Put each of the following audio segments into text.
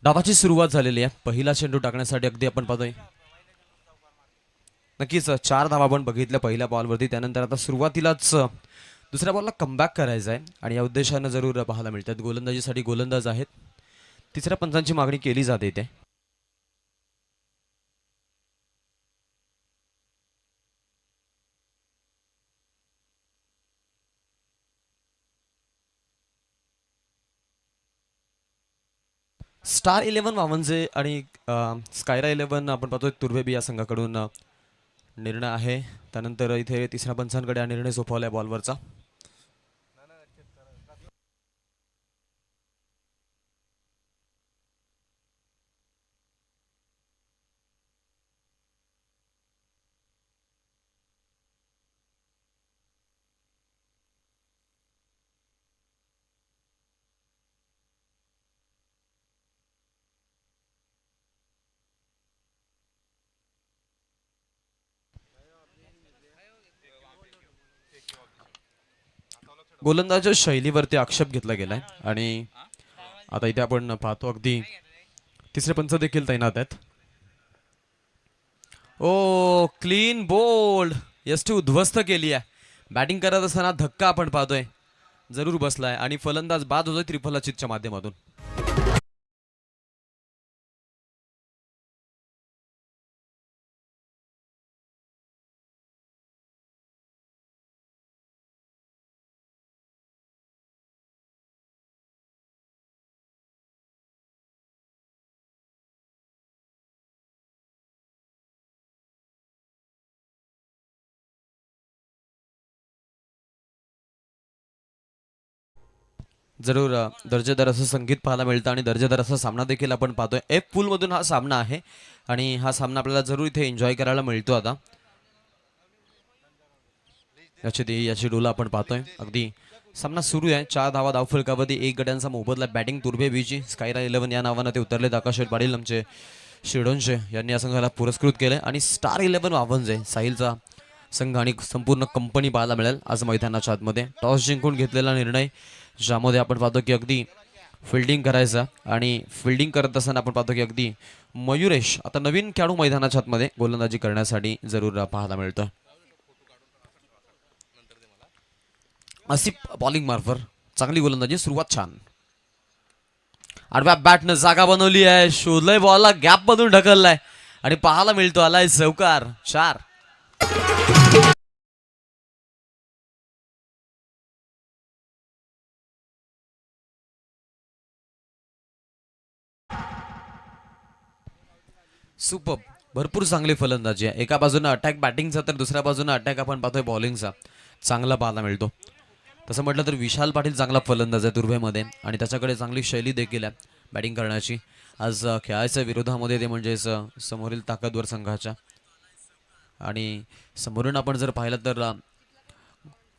डावाची सुरुवात झालेली आहे. पहिला चेंडू टाकण्यासाठी अगदी आपण पाहतोय नक्कीच 4 धावा आपण बघितल्या पहिल्या बॉलवरती. त्यानंतर आता सुरुवातीलाच दुसऱ्या बॉलला कमबॅक करायचा आहे आणि या उद्देशानं जरूर पाहायला मिळतात. गोलंदाजीसाठी गोलंदाज आहेत. तिसऱ्या पंचांची मागणी केली जाते इथे. स्टार 11 वावंजे आणि स्कायरा 11 आपण पाहतोय तुर्भेबी या संघाकडून निर्णय आहे. त्यानंतर इथे तिसऱ्या पंचांकडे हा निर्णय सोपवलाय बॉलवरचा. गोलंदाज शैलीवरती आक्षेप घेतला गेलाय आणि आता इथे आपण पाहतो अगदी तिसरे पंच देखील तैनात आहेत. ओ क्लीन बोल्ड. यष्टी उद्ध्वस्त केली आहे. बॅटिंग करत असताना धक्का आपण पाहतोय जरूर बसलाय आणि फलंदाज बाद होतोय त्रिफलाचितच्या माध्यमातून. जरूर दर्जेदार असं संगीत पाहायला मिळतं आणि दर्जेदार असा सामना देखील आपण पाहतोय. एफ पूल मधून हा सामना आहे आणि हा सामना आपल्याला जरूर इथे एन्जॉय करायला मिळतो. आता याची डोला आपण पाहतोय. अगदी सामना सुरू आहे. 4 धावा धावफलकावरती 1 गड्यांचा मोबदला. बॅटिंग तुर्भे बीची स्कायरा 11 या नावानं ते उतरले. आकाश पाटील आमचे शिडोनचे यांनी या संघाला पुरस्कृत केले आणि स्टार 11 वावंजे साहिलचा संघ आणि संपूर्ण कंपनी पाहायला मिळेल आज मैदानाच्या आतमध्ये. टॉस जिंकून घेतलेला निर्णय ज्यामध्ये आपण पाहतो की अगदी फिल्डिंग करायचा आणि फिल्डिंग करत असताना आपण पाहतो की अगदी मयुरेश आता नवीन खेळाडू मैदानाच्या आतमध्ये गोलंदाजी करण्यासाठी जरूर पाहायला मिळतं. आसिफ बॉलिंग मार्फत चांगली गोलंदाजी. सुरुवात छान. आडव्या बॅटनं जागा बनवली आहे. शोधलंय बॉलला गॅप मधून ढकललाय आणि पाहायला मिळतो आलाय चौकार. 4. सुपर. भरपूर चांगली फलंदाजी आहे. एका बाजूने अटॅक बॅटिंगचा तर दुसऱ्या बाजूने अटॅक आपण पाहतोय बॉलिंगचा चांगला पाहायला मिळतो. तसं म्हटलं तर विशाल पाटील चांगला फलंदाज आहे तुर्भेमध्ये आणि त्याच्याकडे चांगली शैली देखील आहे बॅटिंग करण्याची. आज खेळायच्या विरोधामध्ये ते म्हणजेच समोरील ताकदवर संघाच्या आणि समोरून आपण जर पाहिलं तर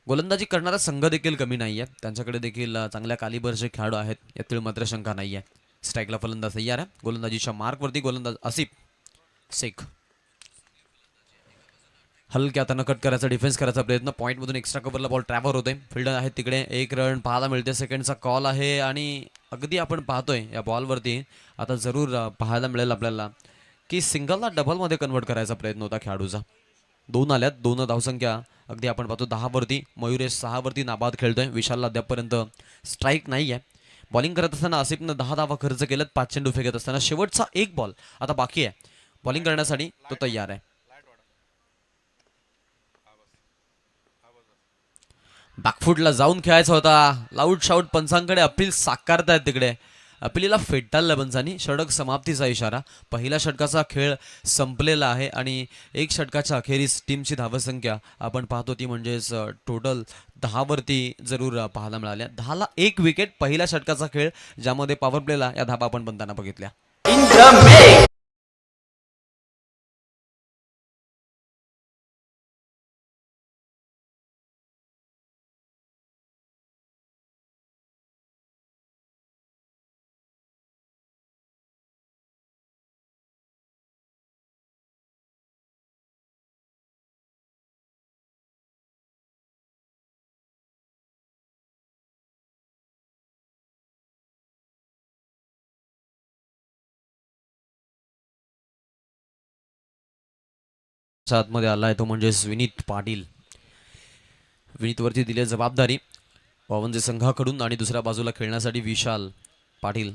गोलंदाजी करणारा संघ देखील कमी नाही आहे. त्यांच्याकडे देखील चांगल्या कालिबरचे खेळाडू आहेत यातील मात्र शंका नाही आहे. स्ट्राईकला फलंदाज तयार आहे. गोलंदाजीच्या मार्कवरती गोलंदाज आसिफ शेख हलक्या हातानं कट करायचा डिफेन्स करायचा प्रयत्न. पॉईंटमधून एक्स्ट्रा कव्हरला बॉल ट्रॅव्हर होतोय. फिल्डर आहे तिकडे. 1 रन पाहायला मिळते. सेकंडचा कॉल आहे आणि अगदी आपण पाहतोय या बॉलवरती आता जरूर पाहायला मिळेल आपल्याला की सिंगलला डबलमध्ये कन्वर्ट करायचा प्रयत्न होता खेळाडूचा. 2 आल्यात. 2 धावसंख्या अगदी आपण पाहतो 10 वरती. मयुरेश 6 वरती नाबाद खेळतोय. विशालला अद्यापपर्यंत स्ट्राईक नाही आहे. बॉलिंग करत असताना आसिफनं 10 धावा खर्च केल्यात. 5 चेंडू फेकत असताना शेवटचा 1 बॉल आता बाकी आहे. बॉलिंग करण्यासाठी तो तयार आहे. बॅकफुटला जाऊन खेळायचा होता. लाऊड शाऊट पंचांकडे अपील साकारतायत तिकडे. अपीलीला फेटाळलं पंचांनी. षटक समाप्तीचा इशारा. पहिल्या षटकाचा खेळ संपलेला आहे आणि 1 षटकाच्या अखेरीस टीमची धावसंख्या आपण पाहतो ती म्हणजेच टोटल 10 वरती जरूर पाहायला मिळाल्या. 10ला 1 विकेट. पहिल्या षटकाचा खेळ ज्यामध्ये पॉवर प्लेला या धाबा आपण बनताना बघितल्या. आतमध्ये आलाय तो म्हणजे विनीत पाटील. विनीतवरती दिली जबाबदारी वावंजे संघाकडून आणि दुसऱ्या बाजूला खेळण्यासाठी विशाल पाटील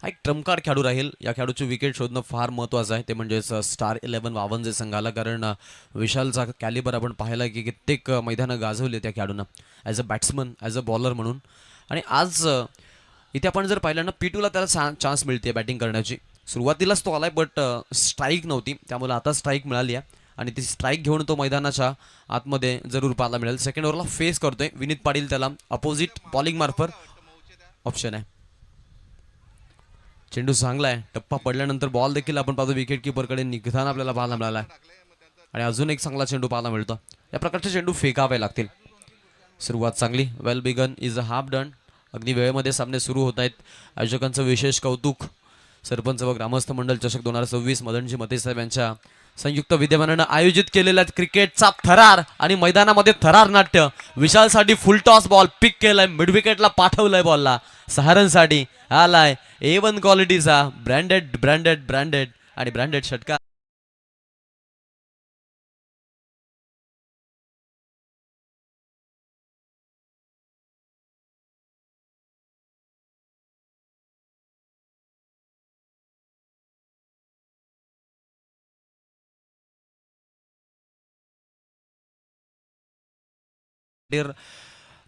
हा एक ट्रम्प कार्ड खेळाडू राहील. या खेळाडूची विकेट शोधणं फार महत्त्वाचं आहे, ते म्हणजेच स्टार 11 वावंजे संघाला. कारण विशालचा कॅलिबर आपण पाहिला की कित्येक मैदानं गाजवले त्या खेळाडूनं as a batsman, as a bowler म्हणून. आणि आज इथे आपण जर पाहिलं ना, पिटूला त्याला चान्स मिळते बॅटिंग करण्याची. सुरुवातीलाच तो आलाय बट स्ट्राईक नव्हती, त्यामुळे आता स्ट्राईक मिळाली आहे आणि ती स्ट्राईक घेऊन तो मैदानाच्या आतमध्ये जरूर पाहायला मिळेल. सेकंड ओव्हरला फेस करतोय विनीत पाटील, त्याला अपोजिट बॉलिंग मार्फत ऑप्शन आहे. चेंडू चांगला आहे, टप्पा पडल्यानंतर बॉल देखील आपण पाहतो विकेट किपरकडे निघताना आपल्याला पाहायला मिळाला आहे. आणि अजून एक चांगला चेंडू पाहायला मिळतो. या प्रकारचे चेंडू फेकावे लागतील. सुरुवात चांगली, well begun is a half done. अगदी वेळेमध्ये सामने सुरू होत आहेत. आयोजकांचं विशेष कौतुक. सरपंच व ग्रामस्थ मंडळ चषक 2026 मदनजी मते साहेब यांच्या संयुक्त विद्यमानानं आयोजित केलेला क्रिकेटचा थरार आणि मैदानामध्ये थरार नाट्य. विशालसाठी फुल टॉस बॉल पिक केलाय, मिड विकेटला पाठवलाय बॉलला. सहारनसाठी आलाय A1 क्वालिटीचा ब्रँडेड ब्रँडेड ब्रँडेड आणि ब्रँडेड षटकार.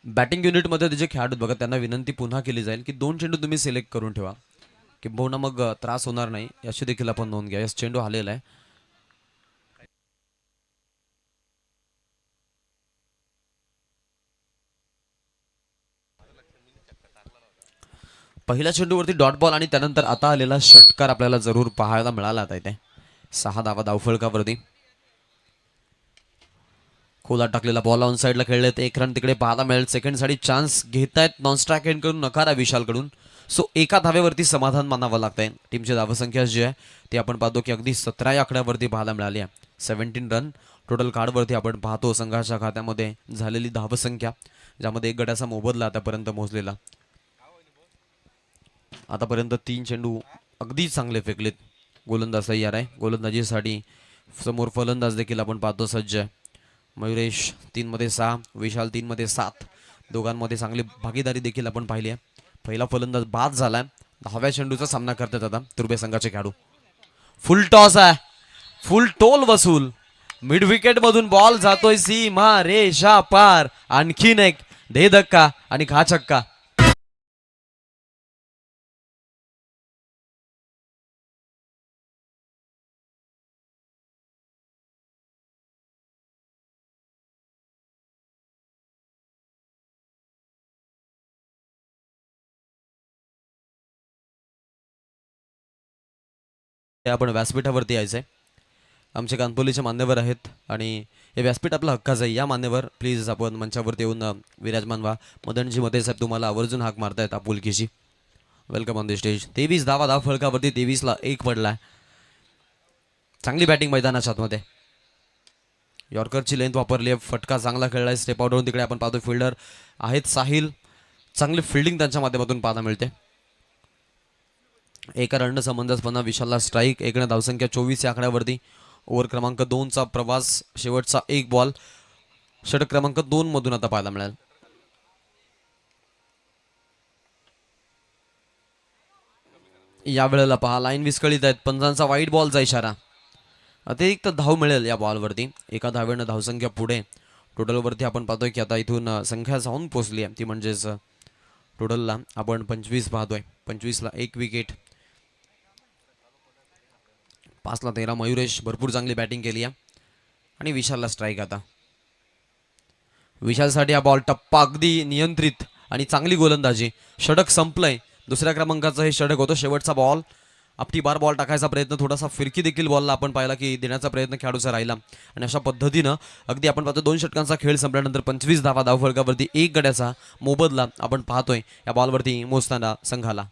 बॅटिंग युनिटमध्ये जे खेळाडू बघा त्यांना विनंती पुन्हा केली जाईल की 2 चेंडू तुम्ही सिलेक्ट करून ठेवा, किंबहुना मग त्रास होणार नाही याची देखील आपण नोंद घ्या. यास चेंडू आलेला आहे. पहिल्या चेंडूवरती डॉट बॉल आणि त्यानंतर आता आलेला षटकार आपल्याला जरूर पाहायला मिळाला. आता इथे 6 धावा धावफलकावरती. खोला टाकलेला बॉल ऑन साईडला खेळलेत, 1 रन तिकडे पाहायला मिळेल. सेकंड साठी चान्स घेतायत नॉन स्ट्राईक एंड करून नकार आहे विशालकडून. सो एका धावेवरती समाधान मानावं लागतंय. टीमची धावसंख्या जी आहे ती आपण पाहतो की अगदी 17 आकड्यावरती पाहायला मिळाली आहे. 17 रन टोटल कार्डवरती आपण पाहतो संघाच्या खात्यामध्ये झालेली धावसंख्या, ज्यामध्ये 1 गड्याचा मोबदला आतापर्यंत मोजलेला. आतापर्यंत 3 चेंडू अगदी चांगले फेकलेत. गोलंदाज तयार आहे. गोलंदाजीसाठी समोर फलंदाज देखील आपण पाहतो सज्ज आहे. मयुरेश 3 मध्ये 6, विशाल 3 मध्ये 7. दोघांमध्ये चांगली भागीदारी देखील आपण पाहिली आहे. पहिला फलंदाज बाद झालाय. 10व्या चेंडूचा सामना करतात आता तुर्बे संघाचे खेळाडू. फुल टॉस आहे, फुल टोल वसूल. मिड विकेट मधून बॉल जातोय सीमा रेषा पार. आणखीन एक दे धक्का आणि खा छक्का. आपण व्यासपीठावरती यायचंय. आमचे कानपोलीचे मान्यवर आहेत आणि हे व्यासपीठ आपला हक्काचं आहे. या मान्यवर प्लीज आपण मंचावरती येऊन विराजमान व्हा. मदनजी मते साहेब तुम्हाला आवर्जून हाक मारतायत आपुलकीची. Welcome on the stage. 23 धावा धाव फलकावरती, 23ला 1 पडलाय. चांगली बॅटिंग मैदानाच्या आतमध्ये. यॉर्करची लेंथ वापरली आहे, फटका चांगला खेळलाय. स्टेप आउट होऊन तिकडे आपण पाहतो फिल्डर आहेत साहिल. चांगली फिल्डिंग त्यांच्या माध्यमातून पाहायला मिळते. एका रन समंजसपणा. विशालला स्ट्राईक. 1 धावसंख्या 24 या आकड्यावरती. ओव्हर क्रमांक 2चा प्रवास, शेवटचा 1 बॉल. षटक क्रमांक 2 मधून आता पाहायला मिळेल. या वेळेला पहा लाईन विस्कळीत आहेत. पंचांचा वाईट बॉलचा इशारा. अतिरिक्त धाव मिळेल या बॉलवरती. एका धावेनं धावसंख्या पुढे. टोटलवरती आपण पाहतोय की आता इथून संख्या जाऊन पोहोचली आहे, ती म्हणजेच टोटलला आपण 25 पाहतोय. 25ला 1 विकेट. 5ला 13. मयुरेश भरपूर चांगली बॅटिंग केली आहे आणि विशालला स्ट्राईक. आता विशालसाठी हा बॉल टप्पा अगदी नियंत्रित आणि चांगली गोलंदाजी. षटक संपलंय. दुसऱ्या क्रमांकाचं हे षटक होतं. शेवटचा बॉल. आपटी बार बॉल टाकायचा प्रयत्न, थोडासा फिरकी देखील बॉलला आपण पाहिला की देण्याचा प्रयत्न खेळाडूचा राहिला. आणि अशा पद्धतीनं अगदी आपण पाहतो 2 षटकांचा खेळ संपल्यानंतर 25 धावा धावफलकावरती 1 गड्याचा मोबदला आपण पाहतोय या बॉलवरती मोजताना संघाला.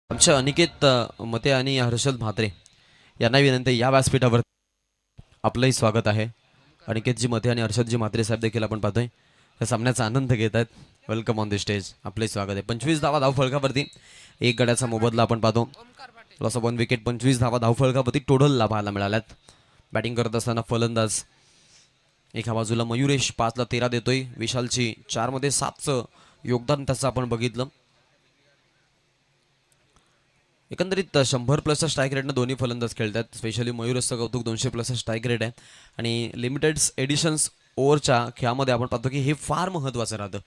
आमच्या अनिकेत मते आणि हर्षद म्हात्रे यांना विनंती, या व्यासपीठावर आपलंही स्वागत आहे. अनिकेतजी मते आणि हर्षदजी म्हात्रे साहेब देखील आपण पाहतोय या सामन्याचा आनंद घेत आहेत. वेलकम ऑन द स्टेज, आपलंही स्वागत आहे. 25 धावा धावफलकावरती, एक गड्याचा मोबदला आपण पाहतो. लॉस ऑफ 1 विकेट, 25 धावा धावफलकावरती टोटलला पाहायला मिळाल्यात. बॅटिंग करत असताना फलंदाज एका बाजूला मयुरेश 5 ला 13 देतोय. विशालची 4 मध्ये 7चं योगदान त्याचं आपण बघितलं. एकंदरीत 100+ स्ट्राईक रेटनं दोन्ही फलंदाज खेळतात. स्पेशली मयुरेशचं कौतुक, 200+ स्ट्राईक रेट आहे. आणि लिमिटेड एडिशन्स ओव्हरच्या खेळामध्ये आपण पाहतो की हे फार महत्त्वाचं राहतं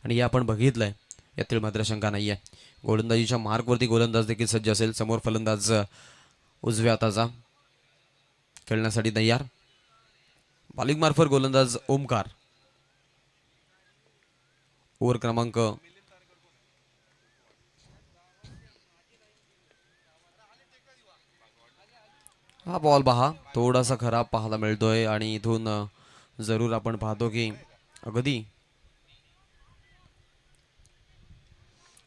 आणि हे आपण बघितलं आहे. यातील मात्र शंका नाही आहे. गोलंदाजीच्या मार्कवरती गोलंदाज देखील सज्ज असेल. समोर फलंदाज उजव्या हाताचा खेळण्यासाठी तयार. बॉलिंग मार्फत गोलंदाज ओमकार. ओव्हर क्रमांक हा बॉल पहा थोडासा खराब पाहायला मिळतोय आणि इथून जरूर आपण पाहतो की अगदी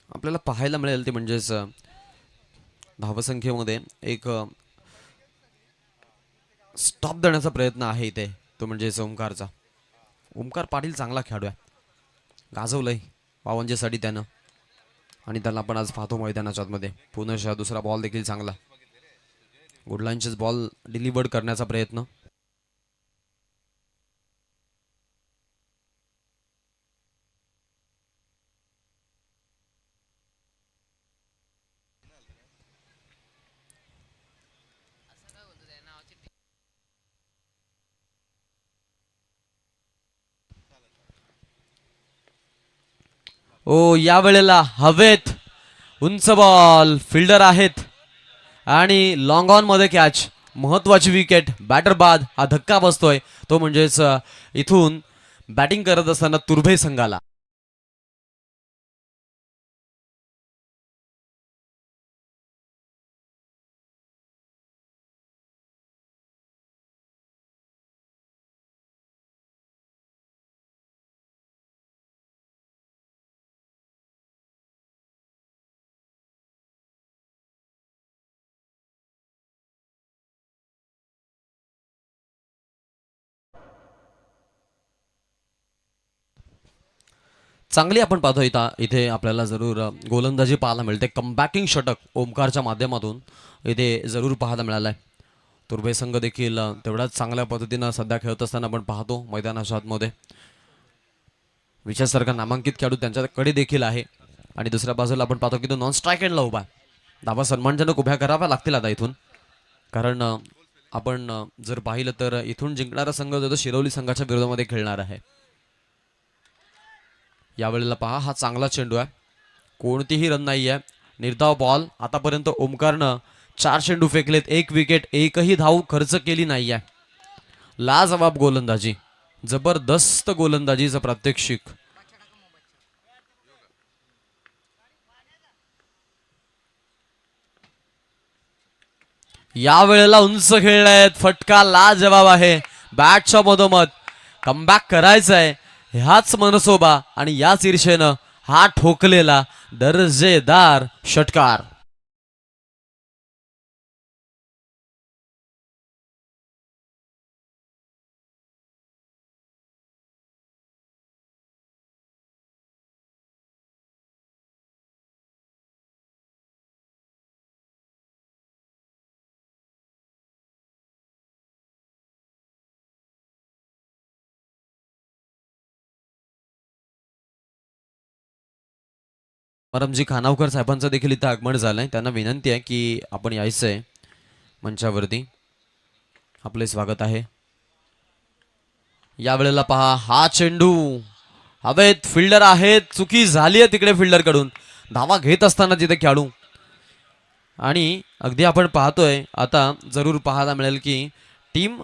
आपल्याला पाहायला मिळेल ते म्हणजेच धावसंख्येमध्ये एक स्टॉप देण्याचा प्रयत्न आहे इथे, तो म्हणजे ओमकारचा. ओमकार पाटील चांगला खेळाडू आहे, गाजवलंय 52 त्यानं आणि त्याला आपण आज पाहतो मैदानाच्या आतमध्ये. पुनश्च दुसरा बॉल देखील चांगला, गुडलाईनचेच बॉल डिलिव्हर्ड करण्याचा प्रयत्न. ओ या वेळेला हवेत उंच बॉल, फिल्डर आहेत आणि लॉंग ऑन मध्ये कॅच. महत्वाची विकेट, बॅटर बाद. हा धक्का बसतोय तो म्हणजेच इथून बॅटिंग करत असताना तुर्भे संघाला. चांगली आपण पाहतो इथे आपल्याला जरूर गोलंदाजी पाहायला मिळते. कमबॅकिंग षटक ओमकारच्या माध्यमातून इथे जरूर पाहायला मिळालाय. तुर्भे संघ देखील तेवढ्याच चांगल्या पद्धतीनं सध्या खेळत असताना आपण पाहतो मैदानाच्या आतमध्ये. विचारसारखा नामांकित खेळाडू त्यांच्याकडे देखील आहे आणि दुसऱ्या बाजूला आपण पाहतो की तो नॉन स्ट्राईक एंडला उभा आहे. धावा सन्मानजनक उभ्या कराव्या लागतील आता इथून, कारण आपण जर पाहिलं तर इथून जिंकणारा संघ जो तो शिरवली संघाच्या विरोधामध्ये खेळणार आहे. यावेळेला पहा हा चांगला चेंडू आहे, कोणतीही रन नाही आहे, निर्धाव बॉल. आतापर्यंत ओमकारनं 4 चेंडू फेकलेत, 1 विकेट, एकही धाव खर्च केली नाही आहे. लाजवाब गोलंदाजी, जबरदस्त गोलंदाजीचं प्रात्यक्षिक. या वेळेला उंच खेळलाय, फटका लाजवाब आहे. बॅटच्या मधोमध कमबॅक करायचा आहे, ह्याच मनसोबा आणि याच ईर्षेनं हा ठोकलेला दर्जेदार षटकार. परमजी खानावकर साहेबांचं देखील इथं आगमन झालंय. त्यांना विनंती आहे की आपण यायचंय मंचावरती, आपले स्वागत आहे. यावेळेला पहा हा चेंडू हवेत, फिल्डर आहेत, चुकी झाली आहे तिकडे फिल्डर कडून. धावा घेत असताना तिथे खेळू आणि अगदी आपण पाहतोय आता जरूर पाहायला मिळेल की टीम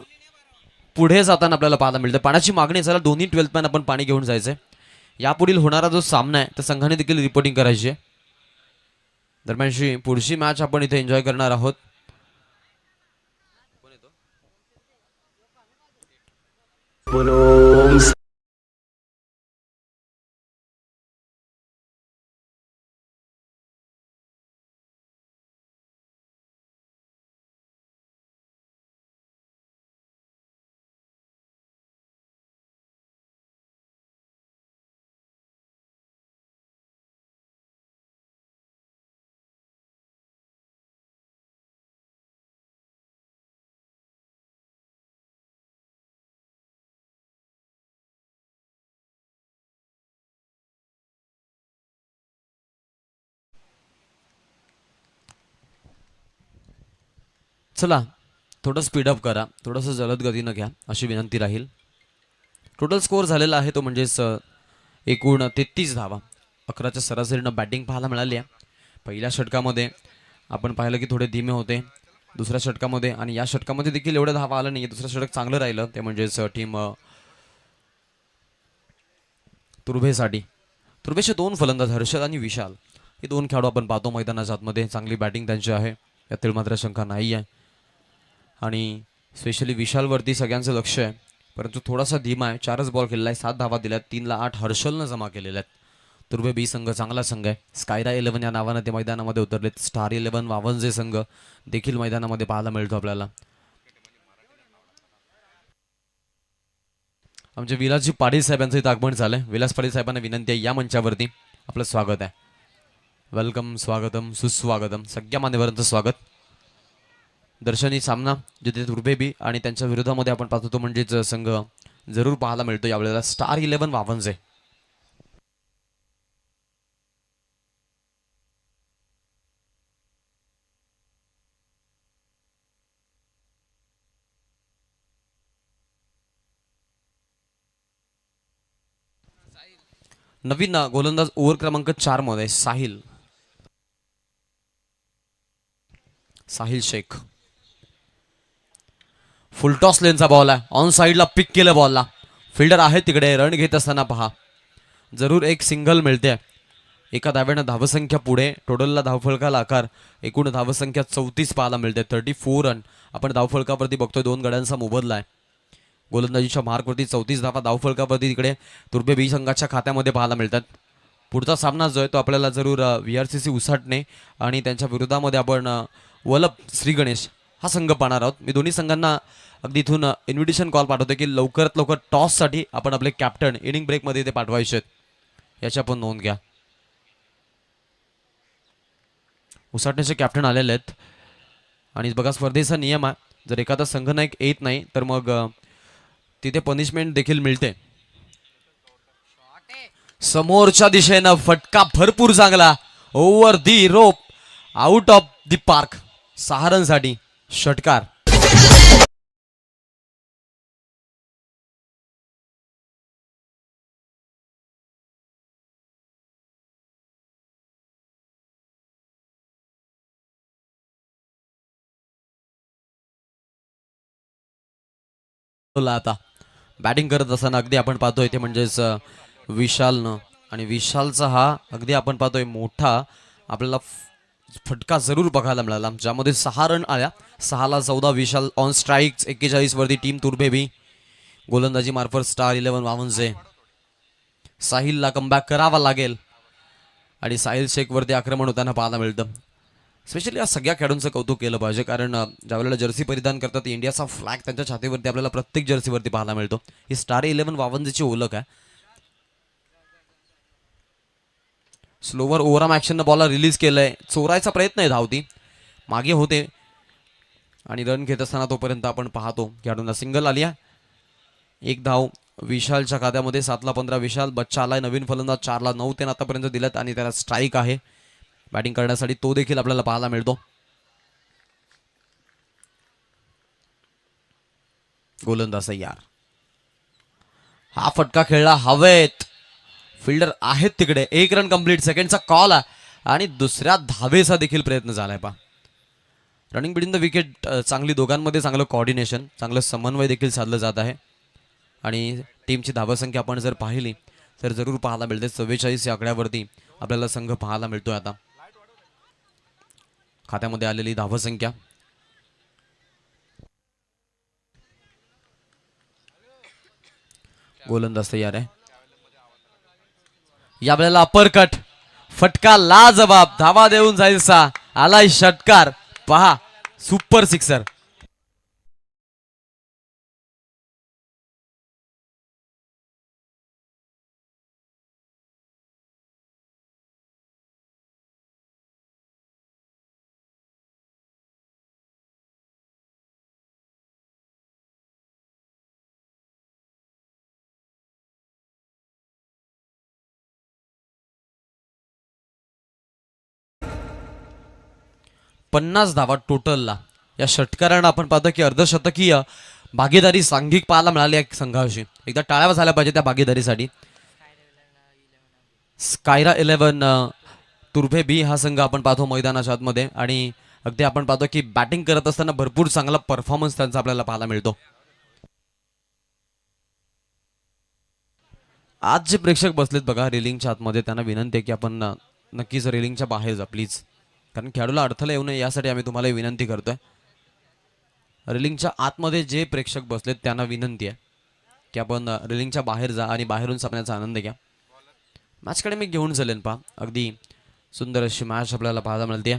पुढे जाताना आपल्याला पाहायला मिळतं. पाण्याची मागणी झाला, दोन्ही 12th मॅन आपण पाणी घेऊन जायचंय. यापुढील होणारा जो सामना आहे त्या संघाने देखील रिपोर्टिंग करायची आहे. दरम्यानची पुढची मॅच आपण इथे एन्जॉय करणार आहोत. बोलो चला थोडं स्पीडअप करा, थोडंसं जलद गतीनं घ्या अशी विनंती राहील. टोटल स्कोअर झालेला आहे तो म्हणजेच एकूण 33 धावा. 11च्या सरासरीनं बॅटिंग पाहायला मिळाली आहे. पहिल्या षटकामध्ये आपण पाहिलं की थोडे धीमे होते, दुसऱ्या षटकामध्ये आणि या षटकामध्ये देखील एवढं धावा आलं नाही. दुसरं षटक चांगलं राहिलं ते म्हणजेच टीम तुर्भेसाठी. तुर्भेचे दोन फलंदाज हर्षद आणि विशाल हे दोन खेळाडू आपण पाहतो मैदानाच्या आतमध्ये. चांगली बॅटिंग त्यांची आहे, यातील मात्र शंका नाही आहे. आणि स्पेशली विशालवरती सगळ्यांचं लक्ष आहे, परंतु थोडासा धीमा आहे. 4च बॉल खेळला आहे, 7 धावा दिल्यात, 3ला 8 हर्षलनं जमा केलेल्या आहेत. तुर्भे बी संघ चांगला संघ आहे. स्कायरा 11 या नावानं ते मैदानामध्ये उतरलेत. स्टार 11 वावंजे संघ देखील मैदानामध्ये पाहायला मिळतो आपल्याला. आमचे विलासजी पाटील साहेबांचं इथं आगमन झालंय. विलास पाटील साहेबांना विनंती आहे या मंचावरती आपलं स्वागत आहे. वेलकम, स्वागतम, सुस्वागतम, सगळ्या मान्यवरांचं स्वागत. दर्शनी सामना जिथे तुर्भे बी आणि त्यांच्या विरोधामध्ये आपण पाहतो तो म्हणजेच संघ जरूर पाहायला मिळतो यावेळेला स्टार 11 वावंजे. नवीन गोलंदाज ओव्हर क्रमांक 4 मध्ये साहिल शेख. फुलटॉस लेनचा बॉल आहे, ऑन साईडला पिक केलं बॉलला. फिल्डर आहे तिकडे, रन घेत असताना पहा जरूर एक सिंगल मिळते. एका धाव्यानं धावसंख्या पुढे, टोटलला धावफलकाला आकार, एकूण धावसंख्या 34 पाहायला मिळते. 34 रन आपण धावफलकावरती बघतोय. 2 गड्यांचा मोबदला आहे. गोलंदाजीच्या मार्कवरती 34 धावा धावफलकावरती तिकडे तुर्भे बी संघाच्या खात्यामध्ये पाहायला मिळतात. पुढचा सामना जो आहे तो आपल्याला जरूर VRCC उसाटणे आणि त्यांच्या विरोधामध्ये आपण वलप श्री गणेश हा संघ पाहणार आहोत. मी दोन्ही संघांना अगदी इथून इन्व्हिटेशन कॉल पाठवतो की लवकरात लवकर टॉससाठी आपण आपले कॅप्टन इनिंग ब्रेकमध्ये ते पाठवायचे आहेत, याची आपण नोंद घ्या. उसाटण्याचे कॅप्टन आलेले आहेत आणि बघा स्पर्धेचा नियम आहे, जर एखादा संघनायक येत नाही तर मग तिथे पनिशमेंट देखील मिळते. समोरच्या दिशेनं फटका भरपूर चांगला, over the rope, out of the park, 6 रनसाठी षटकार. आता बॅटिंग करत असताना अगदी आपण पाहतोय ते म्हणजेच विशालनं, आणि विशालचा हा अगदी आपण पाहतोय मोठा आपल्याला फटका जरूर बघायला मिळाला, ज्यामध्ये 6 रन आल्या. 6ला 14 विशाल ऑन स्ट्राईक. 41 वरती टीम तुर्भे बी. गोलंदाजी मार्फत स्टार 11 वावंजे. साहिलला कमबॅक करावा लागेल आणि साहिल शेख वरती आक्रमण होताना पाहायला मिळतं. स्पेशली या सगळ्या खेळाडूंचं कौतुक केलं पाहिजे, कारण ज्यावेळेला जर्सी परिधान करतात इंडियाचा फ्लॅग त्यांच्या छातीवरती आपल्याला प्रत्येक जर्सीवरती पाहायला मिळतो. ही स्टार 11 वावंजेची ओळख आहे. स्लोवर ओव्हरआर्म ॲक्शननं बॉलला रिलीज केलंय, चोरायचा प्रयत्न आहे, धावती मागे होते आणि रन घेत असताना तोपर्यंत आपण पाहतो खेळाडूंना सिंगल आली आहे. 1 धाव विशालच्या खात्यामध्ये. 7ला 15 विशाल. बच्चा आलाय नवीन फलंदाज. 4ला 9 त्यानं आतापर्यंत दिल्यात आणि त्याला स्ट्राईक आहे बॅटिंग करण्यासाठी, तो देखील आपल्याला पाहायला मिळतो. गोलंदाज तयार. हा फटका खेळला हवेत, फिल्डर आहेत तिकडे. 1 रन कंप्लीट. सेकंडचा कॉल आहे आणि दुसऱ्या धावेचा देखील प्रयत्न झालाय. पा रनिंग बिटवीन द विकेट चांगली, दोघांमध्ये चांगलं कॉर्डिनेशन, चांगलं समन्वय देखील साधलं जात आहे. आणि टीमची धावसंख्या आपण जर पाहिली तर जरूर पाहायला मिळते. 44 या आकड्यावरती आपल्याला संघ पाहायला मिळतोय आता. खात्यामध्ये आलेली धावसंख्या. गोलंदाज तयार आहे. यावेळेला अपरकट, फटका लाजवाब, धावा देऊन जायचा, आलाय षटकार. पहा सुपर सिक्सर. पन्नास धावा टोटलला या षटकारानं आपण पाहतो की अर्धशतकीय भागीदारी सांघिक पाहायला मिळाली या संघाशी. एकदा टाळ्या झाल्या पाहिजे त्या भागीदारीसाठी. स्कायरा 11 तुर्भे बी हा संघ आपण पाहतो मैदानाच्या आतमध्ये आणि अगदी आपण पाहतो की बॅटिंग करत असताना भरपूर चांगला परफॉर्मन्स त्यांचा आपल्याला पाहायला मिळतो. आज जे प्रेक्षक बसलेत बघा रेलिंगच्या आतमध्ये, त्यांना विनंती आहे की आपण नक्कीच रेलिंगच्या बाहेर जा प्लीज, कारण खेळाडूला अडथळा येऊ नये यासाठी आम्ही तुम्हाला विनंती करतोय. रेलिंगच्या आतमध्ये जे प्रेक्षक बसलेत त्यांना विनंती आहे की आपण रेलिंगच्या बाहेर जा आणि बाहेरून सामन्याचा आनंद घ्या. मॅचकडे मी घेऊन चालेन पहा. अगदी सुंदर अशी मॅच आपल्याला पाहायला मिळते.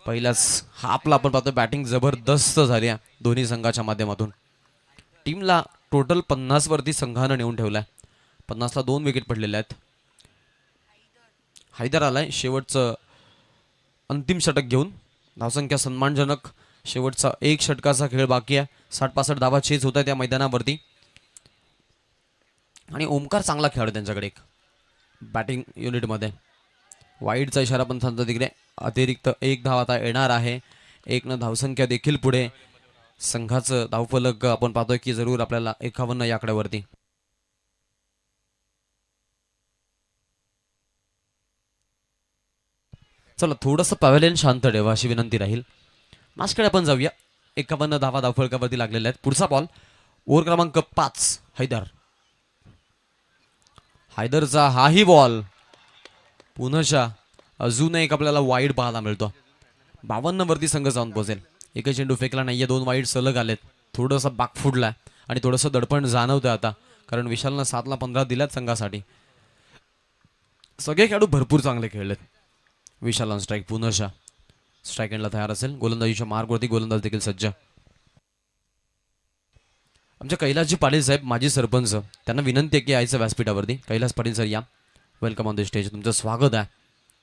पहिलाच हाफला आपण पाहतो बॅटिंग जबरदस्त झाली आहे दोन्ही संघाच्या माध्यमातून. टीमला टोटल 50 वरती संघानं नेऊन ठेवलाय. 50ला 2 विकेट पडलेल्या आहेत. हैदर आलाय शेवटचं अंतिम षटक घेऊन. धावसंख्या सन्मानजनक. शेवटचा एक षटकाचा खेळ बाकी आहे. 60-65 धावा चेज होत आहेत या मैदानावरती आणि ओमकार चांगला खेळाडू त्यांच्याकडे एक बॅटिंग युनिटमध्ये. वाईडचा इशारा पण सांगतो तिकडे. अतिरिक्त 1 धाव आता येणार आहे. 1 धावसंख्या देखील पुढे. संघाचं धावफलक आपण पाहतोय की जरूर आपल्याला 51 या आकड्यावरती. चला थोडंसं पॅव्हेलियन शांत ठेवा अशी विनंती राहील. मॅचकडे आपण जाऊया. 51 धावा धावफलकावरती लागलेल्या आहेत. पुढचा बॉल ओव्हर क्रमांक 5 हैदर. हैदरचा हाही बॉल पुनशा अजून एक आपल्याला वाईड पाहायला मिळतो. 52 वरती संघ जाऊन पोहोचेल. एकही चेंडू फेकला नाहीये. 2 वाईड सलग आलेत. थोडंसं बाक फुडलाय आणि थोडंसं दडपण जाणवतंय आता, कारण विशालनं 7ला 15 दिल्यात संघासाठी. सगळे खेळाडू भरपूर चांगले खेळलेत. विशाल ऑन स्ट्राईक. पुनशा स्ट्राईक एंडला तयार असेल. गोलंदाजीच्या मार्गवरती गोलंदाज देखील सज्ज. आमच्या कैलासजी पाटील साहेब माजी सरपंच, त्यांना विनंती आहे की यायचं व्यासपीठावरती. कैलास पाटील सर या. Welcome on the stage. तुमचं स्वागत आहे.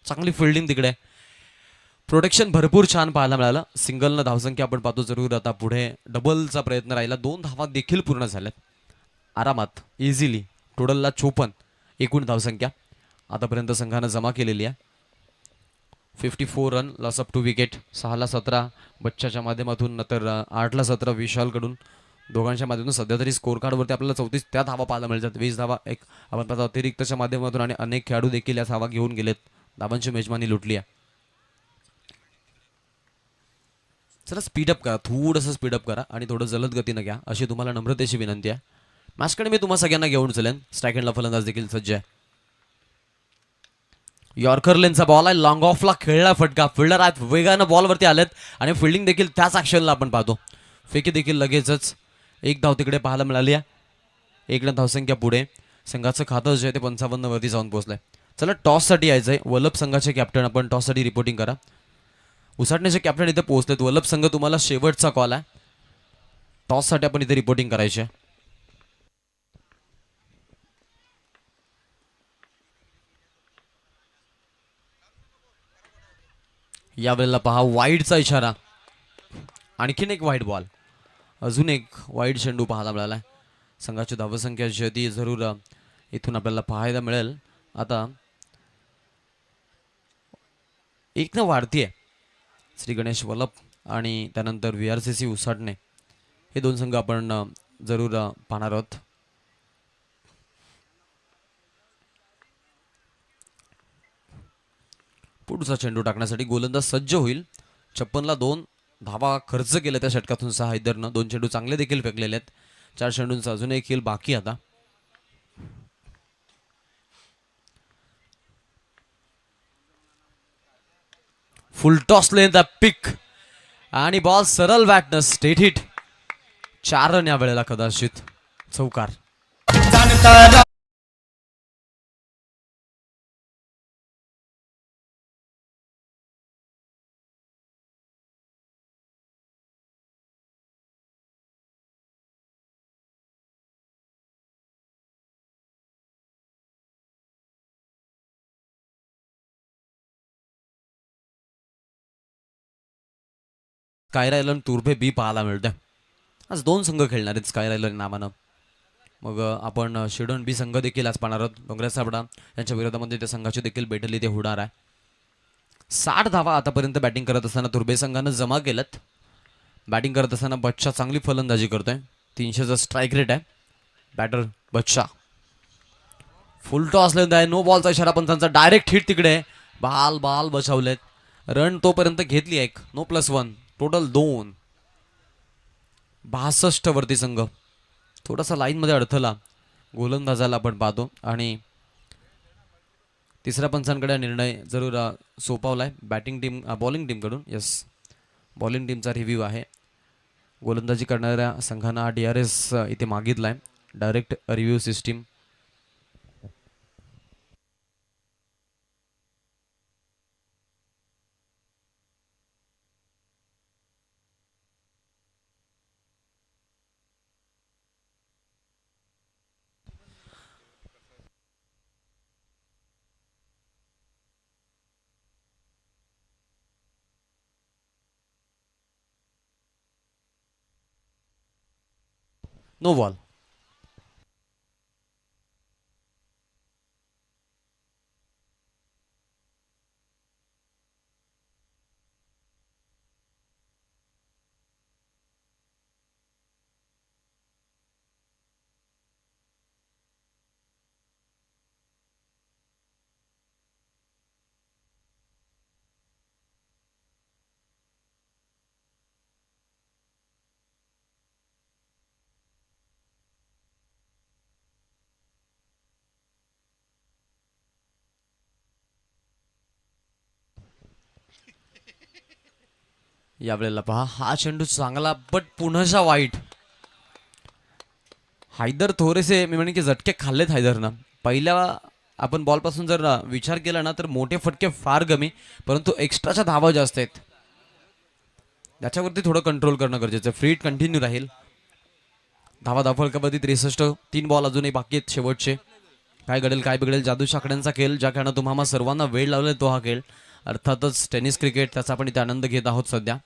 चांगली फिल्डिंग तिकडे. प्रोटेक्शन भरपूर छान पाहायला मिळालं. सिंगलनं धावसंख्या आपण पाहतो जरूर आता पुढे डबलचा प्रयत्न राहिला. 2 धावा देखील पूर्ण झाल्यात आरामात इझिली. टोटलला 54 एकूण धावसंख्या आतापर्यंत संघानं जमा केलेली आहे. 54 रन, लॉस ऑफ 2 विकेट. 6ला 17 बच्चाच्या माध्यमातून, नंतर 8ला 17 विशालकडून. दोघांच्या माध्यमातून सध्या तरी स्कोर कार्डवरती आपल्याला 34 त्या धावा पाहायला मिळतात. 20 धावा एक आपण पाहतो अतिरिक्तच्या माध्यमातून आणि अनेक खेळाडू देखील या धावा घेऊन गेलेत. धावांची मेजबानी लुटली आहे. चला स्पीडअप करा, थोडंसं स्पीडअप करा आणि थोडं जलद गतीनं घ्या अशी तुम्हाला नम्रतेची विनंती आहे. मॅचकडे मी तुम्हाला सगळ्यांना घेऊन चलेन. स्ट्राईक एंडला फलंदाज देखील सज्ज आहे. यॉर्कर लेनचा बॉल आहे. लॉंग ऑफला खेळला फटका. फिल्डर आहेत वेगानं बॉलवरती आलेत आणि फिल्डिंग देखील त्याच ॲक्शनला आपण पाहतो. फेकी देखील लगेचच. 1 धाव तिकडे पाहायला मिळाली आहे. 1 धावसंख्या पुढे. संघाचं खातं जे आहे ते 55 वरती जाऊन पोहोचलंय. चला टॉससाठी यायचंय. वल्लभ संघाचे कॅप्टन आपण टॉससाठी रिपोर्टिंग करा. उसाटण्याचे कॅप्टन इथे पोहोचलेत. वल्लभ संघ तुम्हाला शेवटचा कॉल आहे. टॉससाठी आपण इथे रिपोर्टिंग करायची आहे. यावेळेला पहा वाईडचा इशारा. आणखीन एक वाईड बॉल. अजून एक वाईड चेंडू पाहायला मिळाला. संघाची धावसंख्या जी ती जरूर इथून आपल्याला पाहायला मिळेल. आता 1 वाढतीये. श्री गणेश वल्लभ आणि त्यानंतर VRCC उसाटणे हे 2 संघ आपण जरूर पाहणार आहोत. पुढचा चेंडू टाकण्यासाठी गोलंदाज सज्ज होईल. 56ला 2 धावा खर्च केल्या त्या षटकातून हैदरनं. 2 चेंडू चांगले देखील फेकलेले आहेत. 4 चेंडूंचा अजून एक खेळ बाकी आता. फुल टॉस लेन पिक आणि बॉल सरळ बॅटनं स्टेट हिट. 4 रन या वेळेला कदाचित चौकार. स्कायरा 11 तुर्भे बी पाहायला मिळते. आज 2 संघ खेळणार आहेत स्कायरा 11 नावानं. मग आपण शिडोन बी संघ देखील आज पाहणार आहोत. डोंगऱ्या साबडा यांच्या विरोधामध्ये त्या संघाची देखील बैठली ते होणार आहे. 60 धावा आतापर्यंत बॅटिंग करत असताना तुर्भे संघानं जमा केल्यात. बॅटिंग करत असताना बच्चा चांगली फलंदाजी करतोय. 300चा स्ट्राईक रेट आहे. बॅटर बच्चा फुल टॉस आहे. नो बॉलचा इशारा पण त्यांचा डायरेक्ट हिट तिकडे. बाल बाल बचावलेत. रन तोपर्यंत घेतली एक. No +1 total 2. 62 वरती संघ. थोडासा लाईन मध्ये अडथळा गोलंदाजाला आपण पाहतो आणि तिसऱ्या पंचांकडे निर्णय जरूर सोपवलाय बॅटिंग टीम बॉलिंग टीमकडून. येस, बॉलिंग टीमचा रिव्ह्यू आहे. गोलंदाजी करणाऱ्या संघांना DRS इथे मागितलाय. Direct review system. No ball. यावेळेला पहा हा चेंडू चांगला बट पुन्हाचा वाईट. हैदर थोडेसे मी म्हणेन की झटके खाल्लेत हैदरनं. पहिल्या आपण बॉलपासून जर विचार केला ना तर मोठे फटके फार कमी, परंतु एक्स्ट्राच्या धावा जास्त आहेत. त्याच्यावरती थोडं कंट्रोल करणं गरजेचं. फ्री हिट कंटिन्यू राहील. धावा धावफलकामध्ये 63. 3 बॉल अजूनही बाकी आहेत शेवटचे. काय घडेल काय बिघडेल. जादू शाकड्यांचा खेळ ज्या खेळानं तुम्हाला सर्वांना वेळ लावलाय तो हा खेळ. अर्थातच टेनिस क्रिकेट त्याचा आपण इथे आनंद घेत आहोत सध्या.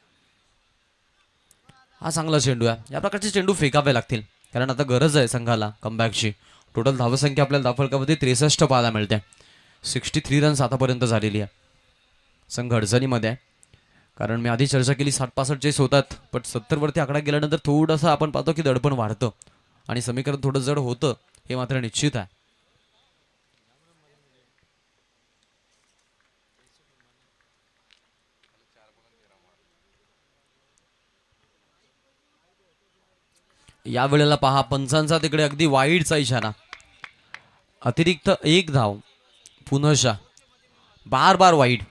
हा चांगला चेंडू आहे. या प्रकारचे चेंडू फेकावे लागतील कारण आता गरज आहे संघाला कमबॅकची. टोटल धावसंख्या आपल्याला धावफलकामध्ये 63 पाहायला मिळते. 63 रन्स आतापर्यंत झालेली आहे. संघ अडचणीमध्ये आहे कारण मी आधी चर्चा केली 60-65 चेस होतात, पण 70 वरती आकडा गेल्यानंतर थोडंसं आपण पाहतो की दडपण वाढतं आणि समीकरण थोडं जड होतं हे मात्र निश्चित आहे. या वेळेला पहा पंचांचा तिकडे अगदी वाईडचा इशारा. अतिरिक्त 1 धाव पुनशा. बार बार वाईड.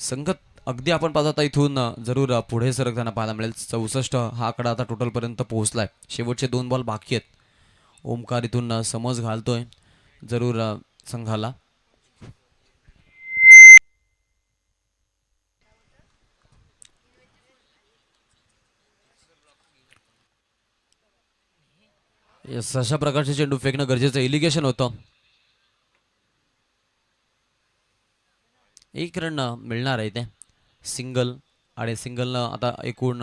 संघ अगदी आपण पाहतो आता इथून जरूर पुढे सरकताना पाहायला मिळेल. 64 हा आकडा आता टोटल पर्यंत पोहोचलाय. शेवटचे 2 बॉल बाकी आहेत. ओमकार इथून समज घालतोय जरूर संघाला. येस, अशा प्रकारचे चेंडू फेकणं गरजेचं. इलिगेशन होतं. 1 रन मिळणार आहे ते सिंगल आणि सिंगलनं आता एकूण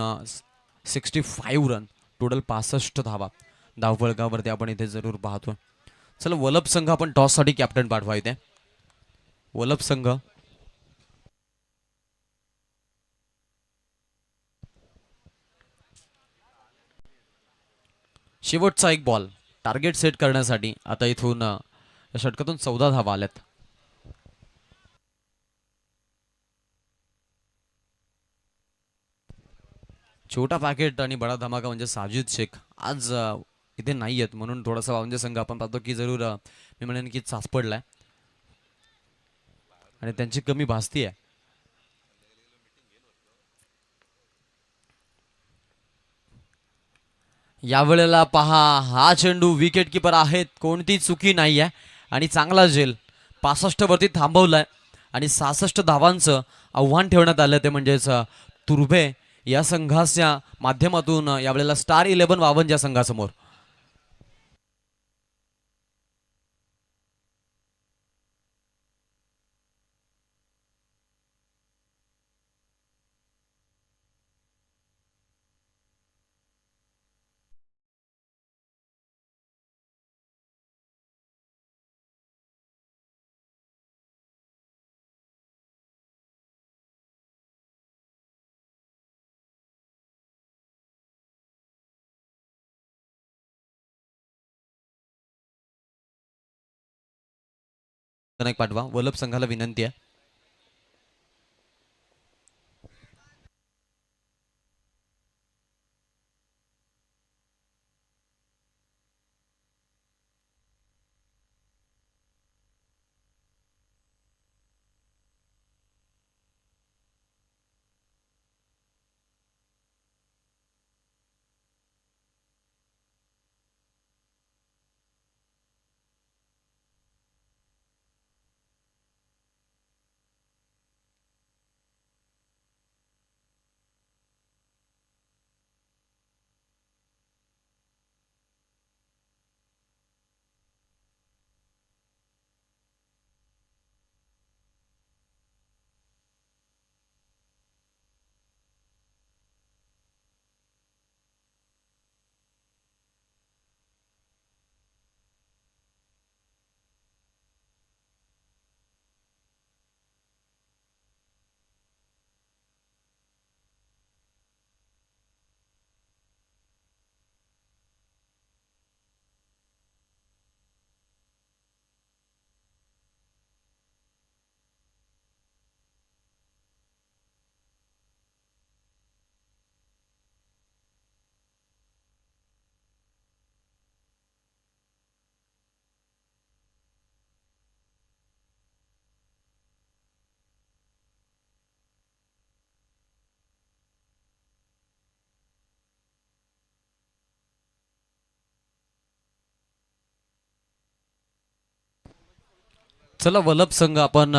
65 रन टोटल 65 धावा धावफलकावरती आपण इथे जरूर पाहतोय. चला वलप संघ आपण टॉससाठी कॅप्टन पाठवा इथे. वलप संघ शेवटचा 1 बॉल टार्गेट सेट करण्यासाठी आता इथून या षटकातून 14 धावा आल्यात. छोटा पॅकेट आणि बडा धमाका म्हणजे साजिद शेख आज इथे नाही आहेत म्हणून थोडासा म्हणजे संघ आपण पाहतो की जरूर मी म्हणेन की चाच पडलाय आणि त्यांची कमी भासती आहे. यावेळेला पहा हा चेंडू विकेट किपर आहेत कोणती चुकी नाही आहे आणि चांगला झेल 65 वरती थांबवलाय आणि 66 धावांचं आव्हान ठेवण्यात आलं ते म्हणजेच तुर्भे या संघाच्या माध्यमातून यावेळेला स्टार 11 वावन या संघासमोर. एक पाठवा. वलभ संघाला विनंती आहे. चला वलभ संघ आपण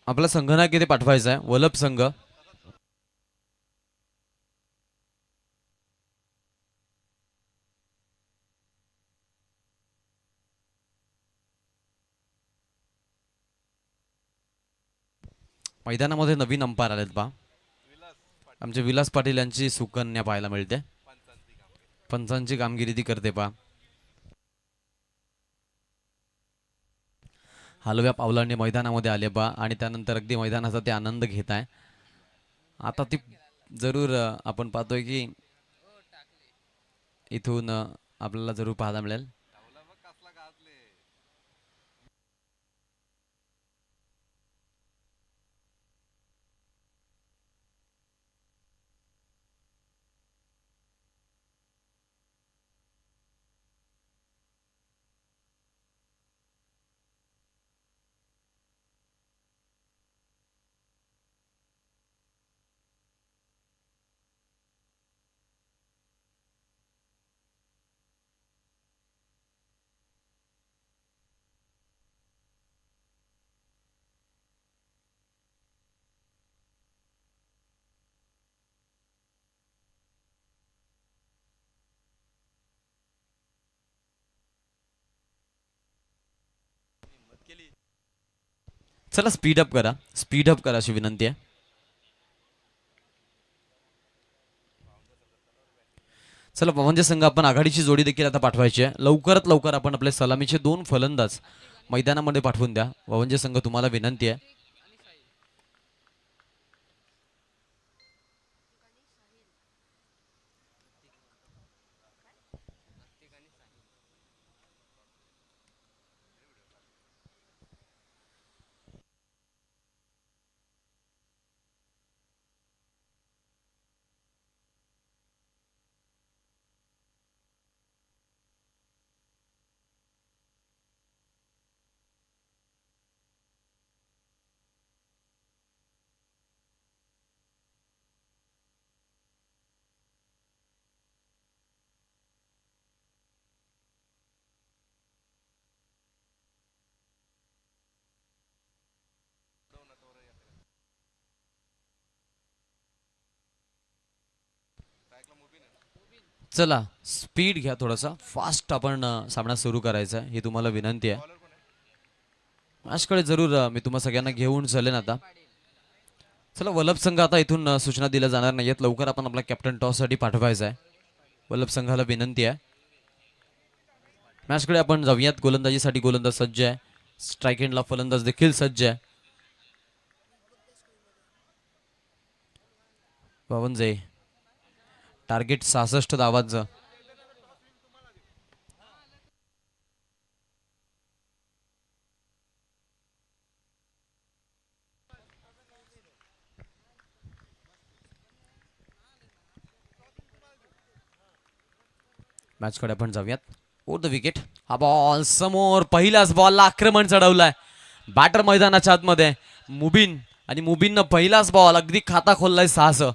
आपला संघनायक इथे पाठवायचा आहे. वलभ संघ मैदानामध्ये नवीन अंपायर आलेत पहा. आमचे विलास पाटील यांची सुकन्या पाहायला मिळते. पंचांची कामगिरी ती करते पहा. हलव्या पावलांनी मैदानामध्ये आले बा आणि त्यानंतर अगदी मैदानाचा ते आनंद घेत आहे. आता ती जरूर आपण पाहतोय की इथून आपल्याला जरूर पाहायला मिळेल. चला स्पीड अप करा अशी विनंती आहे. चला पवनचे संघ आपण आघाडीची जोडी देखील आता पाठवायची आहे. लवकरात लवकर आपण आपले सलामीचे 2 फलंदाज मैदानामध्ये पाठवून द्या. पवनचे संघ तुम्हाला विनंती आहे. चला स्पीड घ्या, थोडासा फास्ट आपण सामना सुरू करायचा आहे ही तुम्हाला विनंती आहे. मॅचकडे जरूर मी तुम्हा सगळ्यांना घेऊन चलेन आता. चला वल्लभ संघ आता इथून सूचना दिल्या जाणार नाहीयेत. लवकर आपण आपला कॅप्टन टॉस साठी पाठवायचा आहे. वल्लभ संघाला विनंती आहे. मॅचकडे आपण जाऊयात. गोलंदाजीसाठी गोलंदाज सज्ज आहे. स्ट्राईक एंडला फलंदाज देखील सज्ज आहे. बावनजे टार्गेट 66 धावांचं. मॅचकडे आपण जाऊयात. Over the wicket. हा बॉल समोर, पहिल्याच बॉलला आक्रमण चढवलाय बॅटर मैदानाच्या आतमध्ये मुबीन, आणि मुबीननं पहिलाच बॉल अगदी खाता खोललाय 6.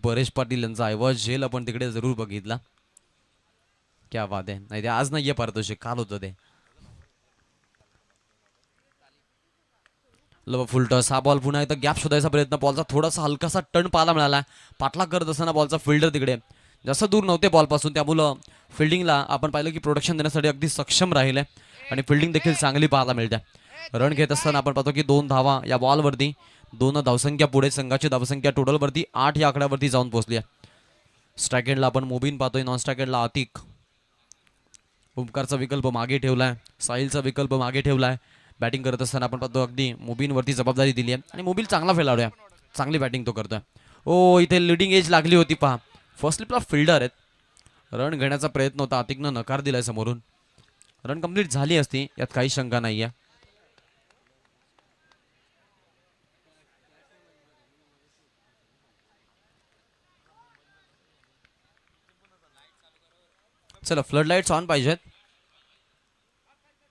परेश पाटील यांचा ऐवज झेल आपण तिकडे जरूर बघितला. क्या बात आहे. नाही ते आज नाहीये पारितोषिक, काल होतं ते. फुल टॉस. हा बॉल पुन्हा एकदा गॅप शोधायचा प्रयत्न, बॉलचा थोडासा हलकासा टर्न पाहायला मिळाला. पाठलाग करत असताना बॉलचा फिल्डर तिकडे जास्त दूर नव्हते बॉलपासून, त्यामुळं फिल्डिंगला आपण पाहिलं की प्रोटेक्शन देण्यासाठी अगदी सक्षम राहिले आणि फिल्डिंग देखील चांगली पाहायला मिळते. रन घेत असताना आपण पाहतो की 2 धावा या बॉलवरती, 2 धावसंख्या पुढे संघाची धावसंख्या टोटलवरती 8 या आकड्यावरती जाऊन पोहोचली आहे. स्ट्राईक एंडला आपण मुबीन पाहतोय, नॉन स्ट्राईक एंडला आतिक. ओमकारचा विकल्प मागे ठेवलाय, साहिलचा विकल्प मागे ठेवलाय. बॅटिंग करत असताना आपण पाहतो अगदी मुबीनवरती जबाबदारी दिली आहे आणि मुबीन चांगला खेळाडू आहे, चांगली बॅटिंग तो करतोय. ओ इथे लिडिंग एज लागली होती पहा. फर्स्ट स्लिपला फिल्डर आहेत. रन घेण्याचा प्रयत्न होता, आतिकनं नकार दिलाय समोरून. रन कंप्लीट झाली असती, यात काही शंका नाही आहे. चला फ्लड लाईट्स ऑन पाहिजेत,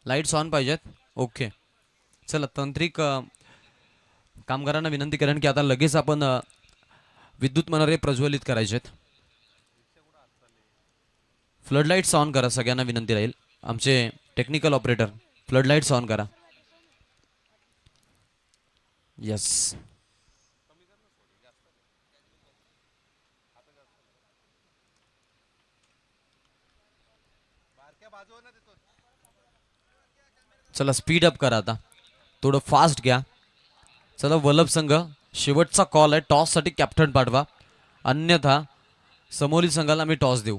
लाईट्स ऑन पाहिजेत. ओके चला, तांत्रिक कामगारांना विनंती करेन की आता लगेच आपण विद्युत मनरे प्रज्वलित करायचेत. फ्लड लाईट्स ऑन करा, सगळ्यांना विनंती राहील. आमचे technical operator flood lights on करा. यस. चला स्पीड अप करा, आता थोडं फास्ट घ्या. चला वल्लभ संघ, शेवटचा कॉल आहे, टॉस साठी कॅप्टन पाठवा, अन्यथा समोरील संघाला आम्ही टॉस देऊ.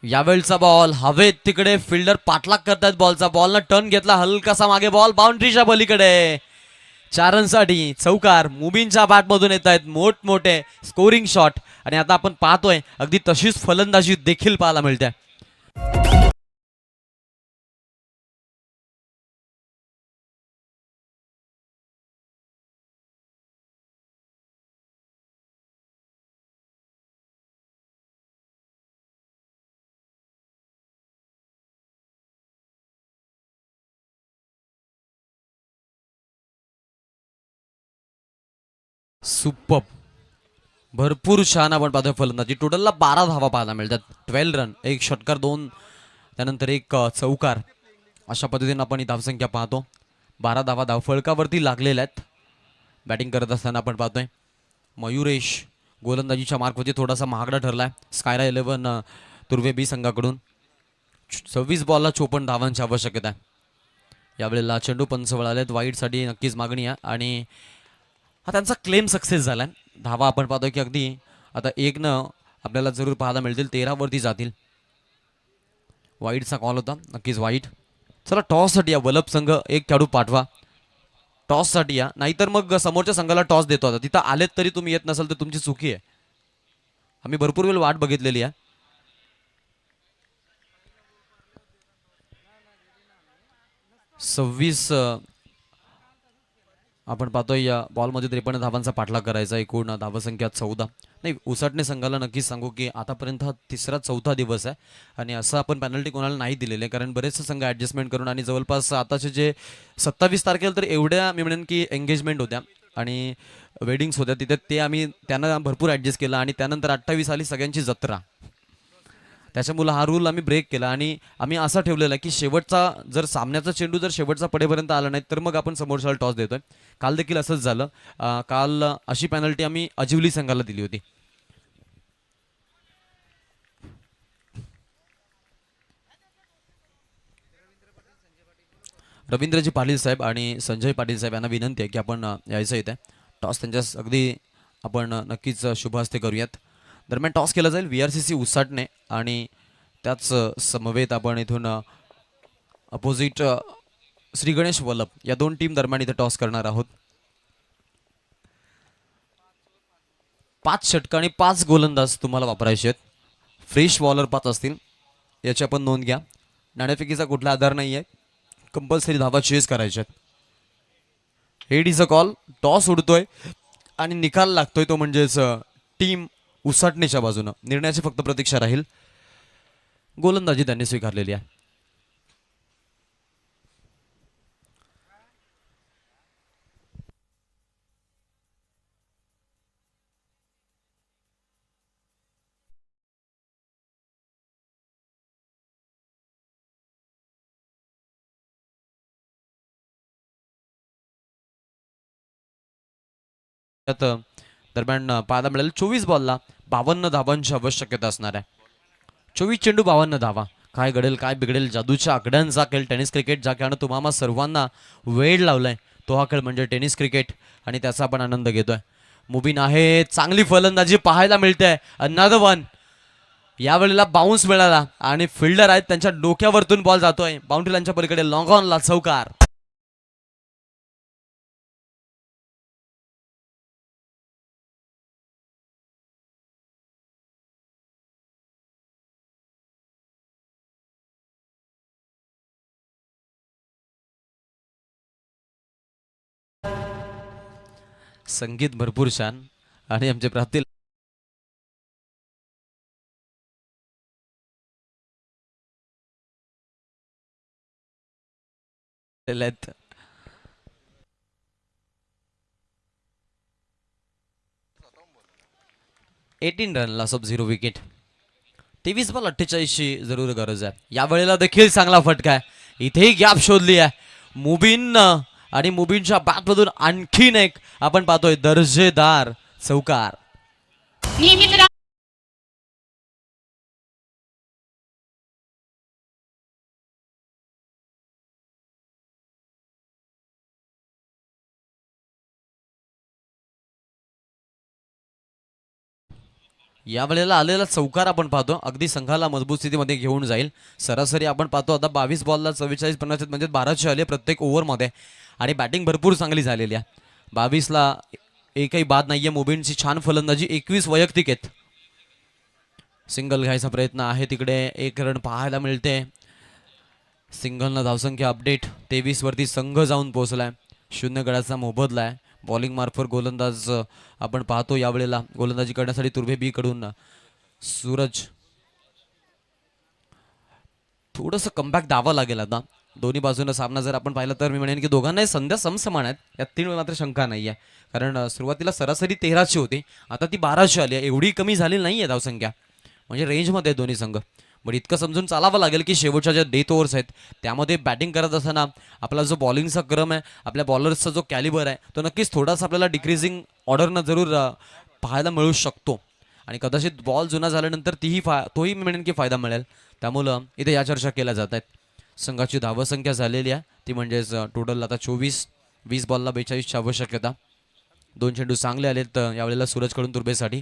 यावेळचा बॉल हवेत, तिकडे फिल्डर पाठलाग करतायत बॉलचा. बॉलनं टर्न घेतला हलकासा मागे, बॉल बाउंड्रीच्या पलीकडे. 4 रनसाठी चौकार मुबीनच्या बॅटमधून येत आहेत मोठमोठे स्कोरिंग शॉट, आणि आता आपण पाहतोय अगदी तशीच फलंदाजी देखील पाहायला मिळते. सुपर, भरपूर छान आपण पाहतोय फलंदाजी. टोटलला 12 धावा पाहायला मिळतात, 12 रन, 1 षटकार, 2 त्यानंतर 1 चौकार. अशा पद्धतीने आपण ही धावसंख्या पाहतो. 12 धावा धावफळकावरती लागलेल्या आहेत. बॅटिंग करत असताना आपण पाहतोय मयुरेश गोलंदाजीच्या मार्कवरती थोडासा महागडा ठरलाय. स्कायरा 11 तुर्वे बी संघाकडून. 26 बॉलला 54 धावांची आवश्यकता आहे. यावेळेला चेंडू पंच वळालेत, वाईटसाठी नक्कीच मागणी आहे आणि हा त्यांचा क्लेम सक्सेस झालाय. धावा आपण पाहतोय की अगदी आता 1 आपल्याला जरूर पाहायला मिळतील, 13 वरती जातील. वाईटचा कॉल होता, नक्कीच वाईट. चला टॉससाठी या वल्लभ संघ, 1 खेळाडू पाठवा टॉससाठी या, नाहीतर मग समोरच्या संघाला टॉस देतो. आता तिथं आलेत तरी तुम्ही येत नसाल तर तुमची चुकी आहे. आम्ही भरपूर वेळ वाट बघितलेली आहे. 26 आपण पाहतोय या बॉलमध्ये 53 धावांचा पाठलाग करायचा. एकूण धावसंख्या 14. नाही, उसाटणे संघाला नक्कीच सांगू की आतापर्यंत हा 3रा-4था दिवस आहे आणि असं आपण पेनल्टी कोणाला नाही दिलेले, कारण बरेचसे संघ ॲडजस्टमेंट करून आणि जवळपास आताचे जे 27 तारखेला तर एवढ्या मी म्हणेन की एंगेजमेंट होत्या आणि वेडिंग्स होत्या तिथे, ते आम्ही त्यांना भरपूर ॲडजस्ट केलं आणि त्यानंतर 28 आली सगळ्यांची जत्रा. त्याच्यामुळे हा रूल आम्ही ब्रेक केला आणि आम्ही असा ठेवलेला की शेवटचा जर सामन्याचा चेंडू जर शेवटचा पडेपर्यंत आला नाही तर मग आपण समोरच्याला टॉस देतोय. काल देखील असंच झालं. काल अशी पेनल्टी आम्ही अजिवली संघाला दिली होती. रवींद्रजी पाटील साहेब आणि संजय पाटील साहेब यांना विनंती आहे की आपण यायचं इथे. टॉस त्यांच्या अगदी आपण नक्कीच शुभहस्ते करूयात. दरम्यान टॉस केला जाईल VRCC उसाटणे आणि त्याच समवेत आपण इथून अपोजिट श्री गणेश वल्लभ या 2 टीम दरम्यान इथे टॉस करणार आहोत. 5 षटकं आणि 5 गोलंदाज तुम्हाला वापरायचे आहेत. फ्रेश बॉलर 5 असतील, याची आपण नोंद घ्या. नाणेफेकीचा कुठला आधार नाही आहे, कंपल्सरी धावा चेस करायच्या आहेत. Head is a call. Toss उडतोय आणि निकाल लागतोय, तो म्हणजेच टीम उसाटणीच्या बाजूनं. निर्णयाची फक्त प्रतीक्षा राहील. गोलंदाजी त्यांनी स्वीकारलेली आहे. दरम्यान पाहायला मिळेल 24 बॉलला 52 धावांची आवश्यकता असणार आहे. 24 चेंडू 52 धावा. काय घडेल काय बिघडेल, जादूच्या आकड्यांचा खेळ टेनिस क्रिकेट, ज्या खेळानं तुम्हाला सर्वांना वेळ लावलाय तो हा खेळ म्हणजे टेनिस क्रिकेट, आणि त्याचा आपण आनंद घेतोय. मुबीन आहे, चांगली फलंदाजी पाहायला मिळते. Another one. यावेळेला बाउन्स मिळाला आणि फिल्डर आहेत त्यांच्या डोक्यावरतून बॉल जातोय बाउंड्री लाईनच्या पलीकडे. लॉंग ऑनला चौकार. संगीत भरपूर छान आणि आमचे प्राप्ती आहेत. 18 रनला सब 0 विकेट. 23 बॉल 48 ची जरूर गरज आहे. या वेळेला देखील चांगला फटका आहे. इथेही गॅप शोधली आहे मुबीन, आणि मुबीनच्या बॅटमधून आणखीन एक आपण पाहतोय दर्जेदार चौकार. या वेळेला आलेला चौकार आपण पाहतो अगदी संघाला मजबूत स्थितीमध्ये घेऊन जाईल. सरासरी आपण पाहतो आता 22 बॉलला 44-50 म्हणजे 12 आले प्रत्येक ओव्हरमध्ये, आणि बॅटिंग भरपूर चांगली झालेली आहे. 22ला एकही बाद नाहीये. मुबीनची छान फलंदाजी, 21 वैयक्तिक आहेत. सिंगल घ्यायचा प्रयत्न आहे तिकडे, 1 रन पाहायला मिळते. सिंगलनं धावसंख्या अपडेट 23 वरती संघ जाऊन पोहोचलाय. 0 गडाचा मोबदला आहे. बॉलिंग मार्फत गोलंदाज आपण पाहतो यावेळेला गोलंदाजी करण्यासाठी तुर्भे बी कडून सूरज. थोडंसं कमबॅक द्यावं लागेल आता. दोन्ही बाजूनं सामना जर आपण पाहिला तर मी म्हणेन की दोघांनाही संध्या समसमान आहेत, यात 3 मात्र शंका नाही आहे. कारण सुरुवातीला सरासरी 13ची होती, आता ती 12ची आली आहे. एवढी कमी झाली नाही आहे धावसंख्या, म्हणजे रेंजमध्ये दोन्ही संघ. बट इतकं समजून चालावं लागेल की शेवटच्या ज्या डेथ ओव्हर्स आहेत त्यामध्ये बॅटिंग करत असताना आपला जो बॉलिंगचा क्रम आहे, आपल्या बॉलर्सचा जो कॅलिबर आहे, तो नक्कीच थोडासा आपल्याला डिक्रीजिंग ऑर्डरनं जरूर पाहायला मिळू शकतो. आणि कदाचित बॉल जुना झाल्यानंतर तोही मी म्हणेन की फायदा मिळेल. त्यामुळं इथे या चर्चा केल्या जात आहेत. संघाची धावसंख्या झालेली आहे ती म्हणजेच टोटल आता 24. 20 बॉलला 42ची आवश्यकता. 2 चेंडू चांगले आलेत यावेळेला सूरजकडून तुर्भेसाठी.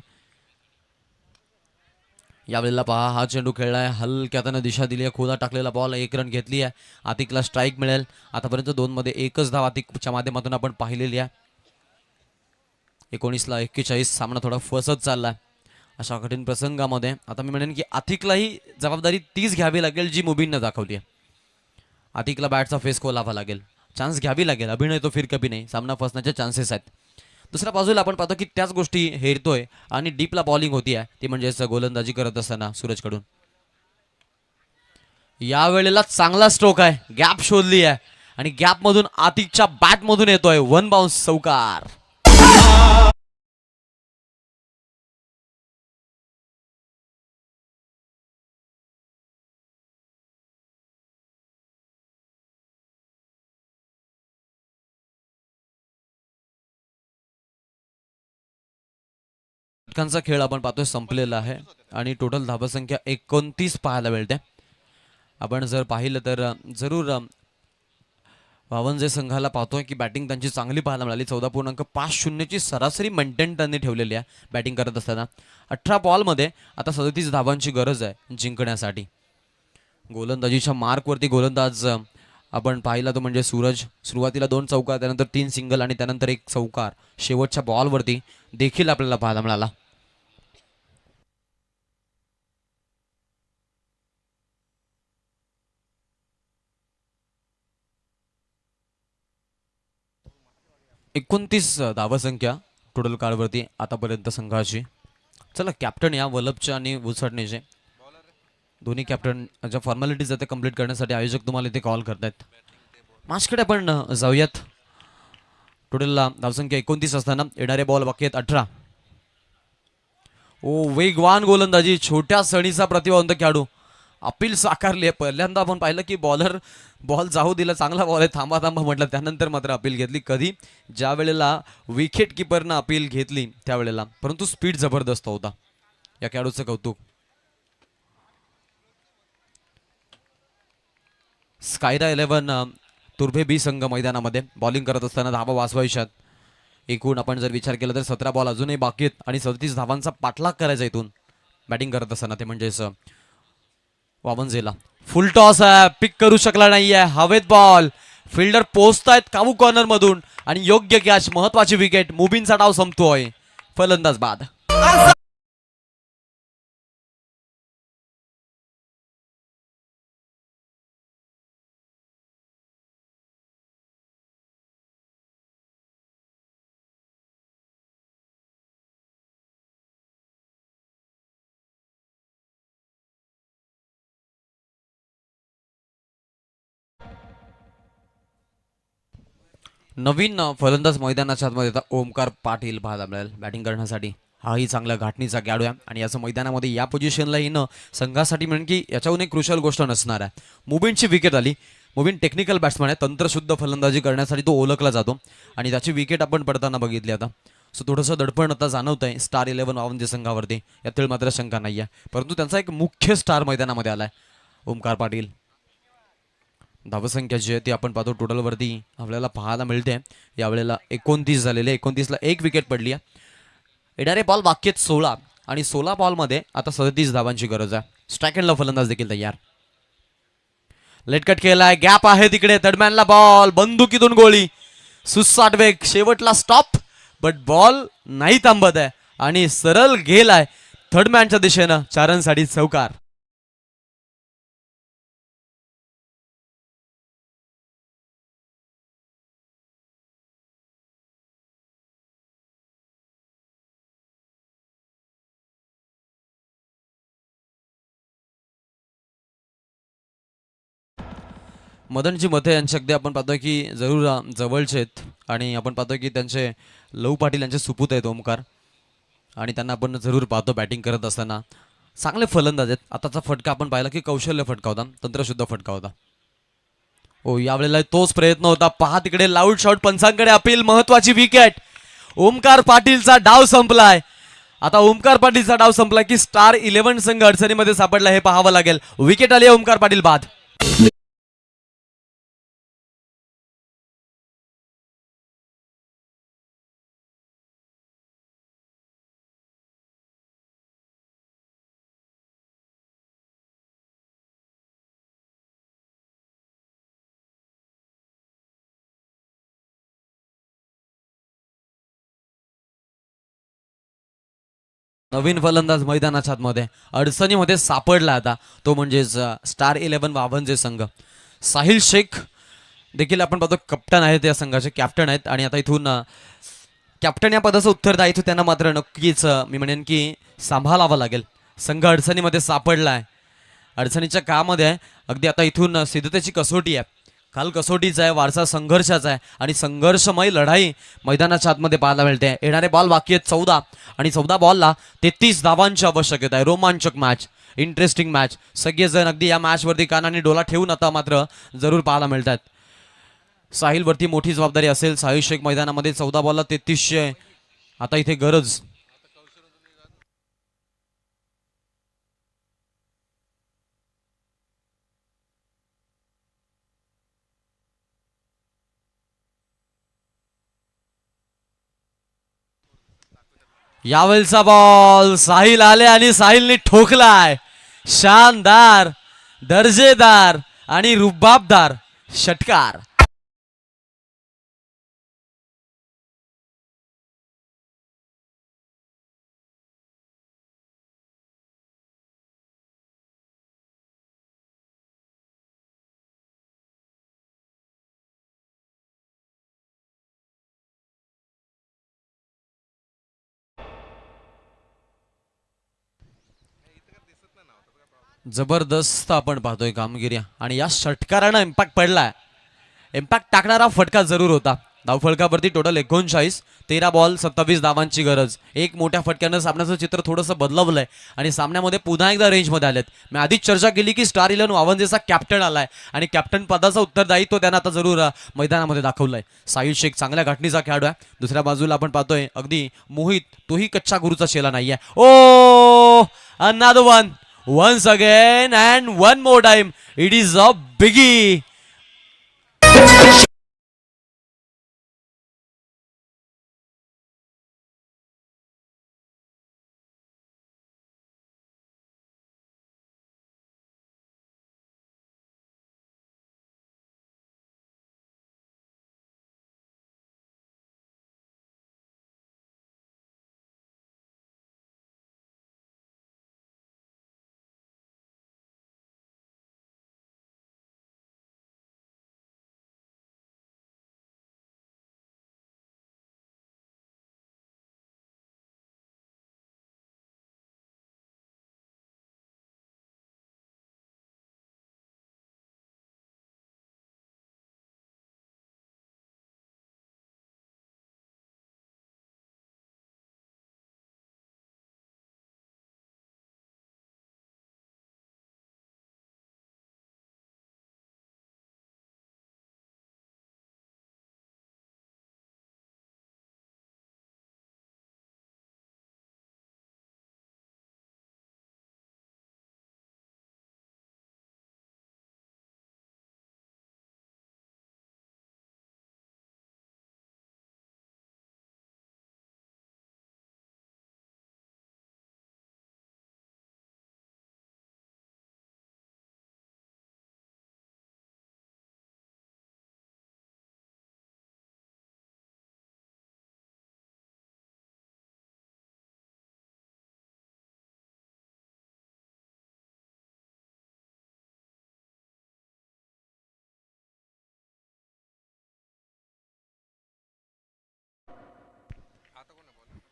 यावेळेला पहा हा चेंडू खेळलाय, हलक्या त्यानं दिशा दिली आहे, खोला टाकलेला बॉल, 1 रन घेतली आहे. आतिकला स्ट्राईक मिळेल. आतापर्यंत 2 मध्ये 1च धाव आतिकच्या माध्यमातून आपण पाहिलेली आहे. 19ला 41 सामना थोडा फसत चाललाय अशा कठीण प्रसंगामध्ये. आता मी म्हणेन की आतिकलाही जबाबदारी तीच घ्यावी लागेल जी मुबीननं दाखवली आहे. आतिकला बॅटचा फेस खोलावा लागेल, चान्स घ्यावी लागेल. अभिनय तो फिर कभी नाही, सामना फसण्याचे चान्सेस आहेत. दुसऱ्या बाजूला आपण पाहतो की त्याच गोष्टी हेरतोय आणि डीपला बॉलिंग होती आहे, ती म्हणजेच गोलंदाजी करत असताना सूरजकडून. यावेळेला चांगला स्ट्रोक आहे, गॅप शोधली आहे आणि गॅप मधून आतिकच्या बॅट मधून येतोय 1 बाउन्स चौकार. षटकांचा खेळ आपण पाहतोय संपलेला आहे आणि टोटल धावसंख्या 29 पाहायला मिळते. आपण जर पाहिलं तर जरूर वावंजे संघाला पाहतोय की बॅटिंग त्यांची चांगली पाहायला मिळाली. 14.50 ची सरासरी मेंटेन त्यांनी ठेवलेली आहे बॅटिंग करत असताना. 18 बॉलमध्ये आता 37 धावांची गरज आहे जिंकण्यासाठी. गोलंदाजीच्या मार्कवरती गोलंदाज आपण पाहिला तो म्हणजे सूरज. सुरुवातीला 2 चौकार, त्यानंतर 3 सिंगल आणि त्यानंतर 1 चौकार शेवटच्या बॉलवरती देखील आपल्याला पाहायला मिळाला. 29 धावसंख्या टोटल कार्डवरती आतापर्यंत संघाची. चला कॅप्टन या वलभच्या आणि उचटणेचे दोन्ही कॅप्टन ज्या फॉर्मॅलिटीज आहेत ते कंप्लीट करण्यासाठी आयोजक तुम्हाला इथे कॉल करतायत. मॅचकडे आपण जाऊयात. टोटलला धावसंख्या 29 असताना येणारे बॉल बाकी आहेत 18. ओ वेगवान गोलंदाजी, छोट्या सणीचा प्रतिभावंत खेळाडू, अपील साकारली आहे. पहिल्यांदा आपण पाहिलं की बॉल जाऊ दिला, चांगला बॉल आहे, थांबा थांबा म्हटलं, त्यानंतर मात्र अपील घेतली. कधी ज्या वेळेला विकेट किपरनं अपील घेतली त्यावेळेला, परंतु स्पीड जबरदस्त होता. या खेळाडूचं कौतुक. स्कायरा 11 तुर्भे बी संघ मैदानामध्ये बॉलिंग करत असताना धावा वाचवायच्यात. एकूण आपण जर विचार केला तर 17 बॉल अजूनही बाकी आहेत आणि 37 धावांचा पाठलाग करायचा इथून बॅटिंग करत असताना, ते म्हणजेच वावनजेला. फुल टॉस आहे, पिक करू शकला नाहीये, हवेत बॉल, फिल्डर पोहोचतायत काबू कॉर्नर मधून आणि योग्य कॅच, महत्वाची विकेट. मुबीनचा डाव संपतोय, फलंदाज बाद. नवीन फलंदाज मैदानाच्या आतमध्ये येतात ओमकार पाटील पाहायला मिळेल बॅटिंग करण्यासाठी. हाही चांगला घाटणीचा खेळाडू आहे आणि याचं मैदानामध्ये या पोझिशनला येणं संघासाठी म्हणून की याच्याहून एक क्रुशल गोष्ट नसणार आहे. मुबीनची विकेट आली. मुबीन टेक्निकल बॅट्समन आहे, तंत्रशुद्ध फलंदाजी करण्यासाठी तो ओळखला जातो आणि त्याची विकेट आपण पडताना बघितली आता. सो थोडंसं दडपण आता जाणवत आहे स्टार 11 वावंजे संघावरती, यातील मात्र शंका नाही आहे. परंतु त्यांचा एक मुख्य स्टार मैदानामध्ये आलाय, ओमकार पाटील. धावसंख्या जी आहे ती आपण पाहतो टोटलवरती आपल्याला पाहायला मिळते. यावेळेला 29 झालेले, 29ला एक विकेट पडली आहे. येणारे बॉल बाकी आहेत 16 आणि 16 बॉलमध्ये आता 37 धावांची गरज आहे. स्ट्राईक हँडला फलंदाज देखील तयार. लेटकट केलाय, गॅप आहे तिकडे, थर्डमॅनला बॉल, बंदुकीतून गोळी, सुसाट वेग, शेवटला स्टॉप, बट बॉल नाही थांबत आहे आणि सरळ गेलाय थर्डमॅनच्या दिशेनं. 4 रनसाठी चौकार. मदनजी मते यांचे अगदी आपण पाहतोय की जरूर जवळचे आहेत आणि आपण पाहतोय की त्यांचे लहू पाटील यांचे सुपूत आहेत ओमकार आणि त्यांना आपण जरूर पाहतो बॅटिंग करत असताना. चांगले फलंदाज आहेत. आताचा फटका आपण पाहिला की कौशल्य फटका होता, तंत्रशुद्ध फटका होता. ओ यावेळेला तोच प्रयत्न होता, पहा तिकडे लाऊड शॉट, पंचांकडे अपील, महत्वाची विकेट. ओमकार पाटीलचा डाव संपलाय. आता ओमकार पाटीलचा डाव संपलाय की स्टार 11 संघ अडचणीमध्ये सापडला हे पाहावं लागेल. विकेट आली, ओमकार पाटील बाद. नवीन फलंदाज मैदानाच्या आतमध्ये अडचणीमध्ये सापडला आता, तो म्हणजेच स्टार 11 वावंजे संघ. साहिल शेख देखील आपण पाहतो कप्तान आहेत या संघाचे, कॅप्टन आहेत आणि आता इथून कॅप्टन या पदाचं उत्तरदायित्व त्यांना मात्र नक्कीच मी म्हणेन की सांभाळावं लागेल. संघ अडचणीमध्ये सापडला आहे, अडचणीच्या काळामध्ये आहे. अगदी आता इथून सिद्धतेची कसोटी आहे, काल कसोटीचा आहे, वारसा संघर्षाचा आहे आणि संघर्षमय लढाई मैदानाच्या आतमध्ये पाहायला मिळते. येणारे बॉल बाकी आहेत 14 आणि 14 बॉलला 33 धावांची आवश्यकता आहे. रोमांचक मॅच, इंटरेस्टिंग मॅच. सगळेजण अगदी या मॅचवरती कानाने डोला ठेवून आता मात्र जरूर पाहायला मिळतात. साहिलवरती मोठी जबाबदारी असेल. साहिल शेख मैदानामध्ये 14 बॉलला 3300. आता इथे गरज यावेळचा बॉल साहिल आले आणि साहिलने ठोकलाय. शानदार, दर्जेदार आणि रुबाबदार षटकार. जबरदस्त आपण पाहतोय कामगिरी आणि या षटकारानं इम्पॅक्ट पडलाय. इम्पॅक्ट टाकणारा फटका जरूर होता. धावफलकावरती टोटल 39, 13 बॉल 27 धावांची गरज. एक मोठ्या फटक्यानं सामन्याचं चित्र थोडंसं बदलवलंय आणि सामन्यामध्ये पुन्हा एकदा रेंजमध्ये आलेत. मी आधीच चर्चा केली की स्टार 11 वावंजेचा कॅप्टन आलाय आणि कॅप्टन पदाचं उत्तरदायित्व त्यानं आता जरूर मैदानामध्ये दाखवलंय. साहिल शेख चांगल्या घाटणीचा खेळाडू आहे. दुसऱ्या बाजूला आपण पाहतोय अगदी मोहित, तोही कच्च्या गुरुचा शेला नाहीये. Oh another one, once again and one more time, it is a biggie.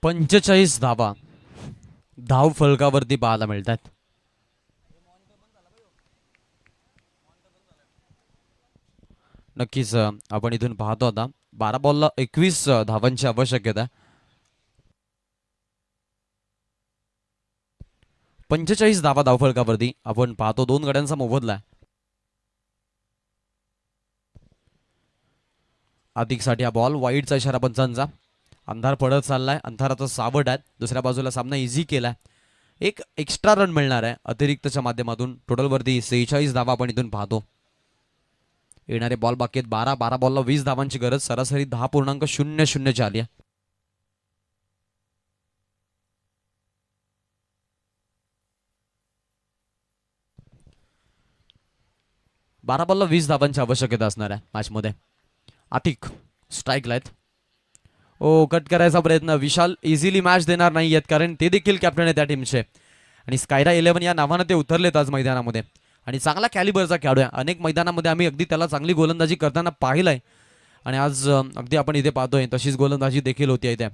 पंचेचाळीस धावा धाव फलकावरती पाहायला मिळतात. नक्कीच आपण इथून पाहतो आता 12 बॉलला 21 धावांची आवश्यकता. 45 धावा धावफलकावरती आपण पाहतो. 2 गड्यांचा मोबदला. अधिकसाठी हा बॉल वाईडचा इशारा पंचांचा. अंधार पडत चाललाय, अंधाराचा सावट आहे. दुसऱ्या बाजूला सामना इझी केलाय. एक एक्स्ट्रा रन मिळणार आहे अतिरिक्तच्या माध्यमातून. टोटलवरती 46 धावा आपण इथून पाहतो. येणारे बॉल बाकी आहेत 12. 12 बॉलला 20 धावांची गरज. सरासरी 10.00 आली आहे. 12 बॉलला 20 धावांची आवश्यकता असणार आहे मॅचमध्ये. आतिक स्ट्राईकला आहेत. ओ कट करायचा प्रयत्न. विशाल इझिली मॅच देणार नाही आहेत कारण ते देखील कॅप्टन आहे त्या टीमचे आणि स्कायरा 11 या नावानं ते उतरलेत आज मैदानामध्ये आणि चांगला कॅलिबरचा खेळाडू आहे. अनेक मैदानामध्ये आम्ही अगदी त्याला चांगली गोलंदाजी करताना पाहिलंय आणि आज अगदी आपण इथे पाहतोय तशीच गोलंदाजी देखील होती इथे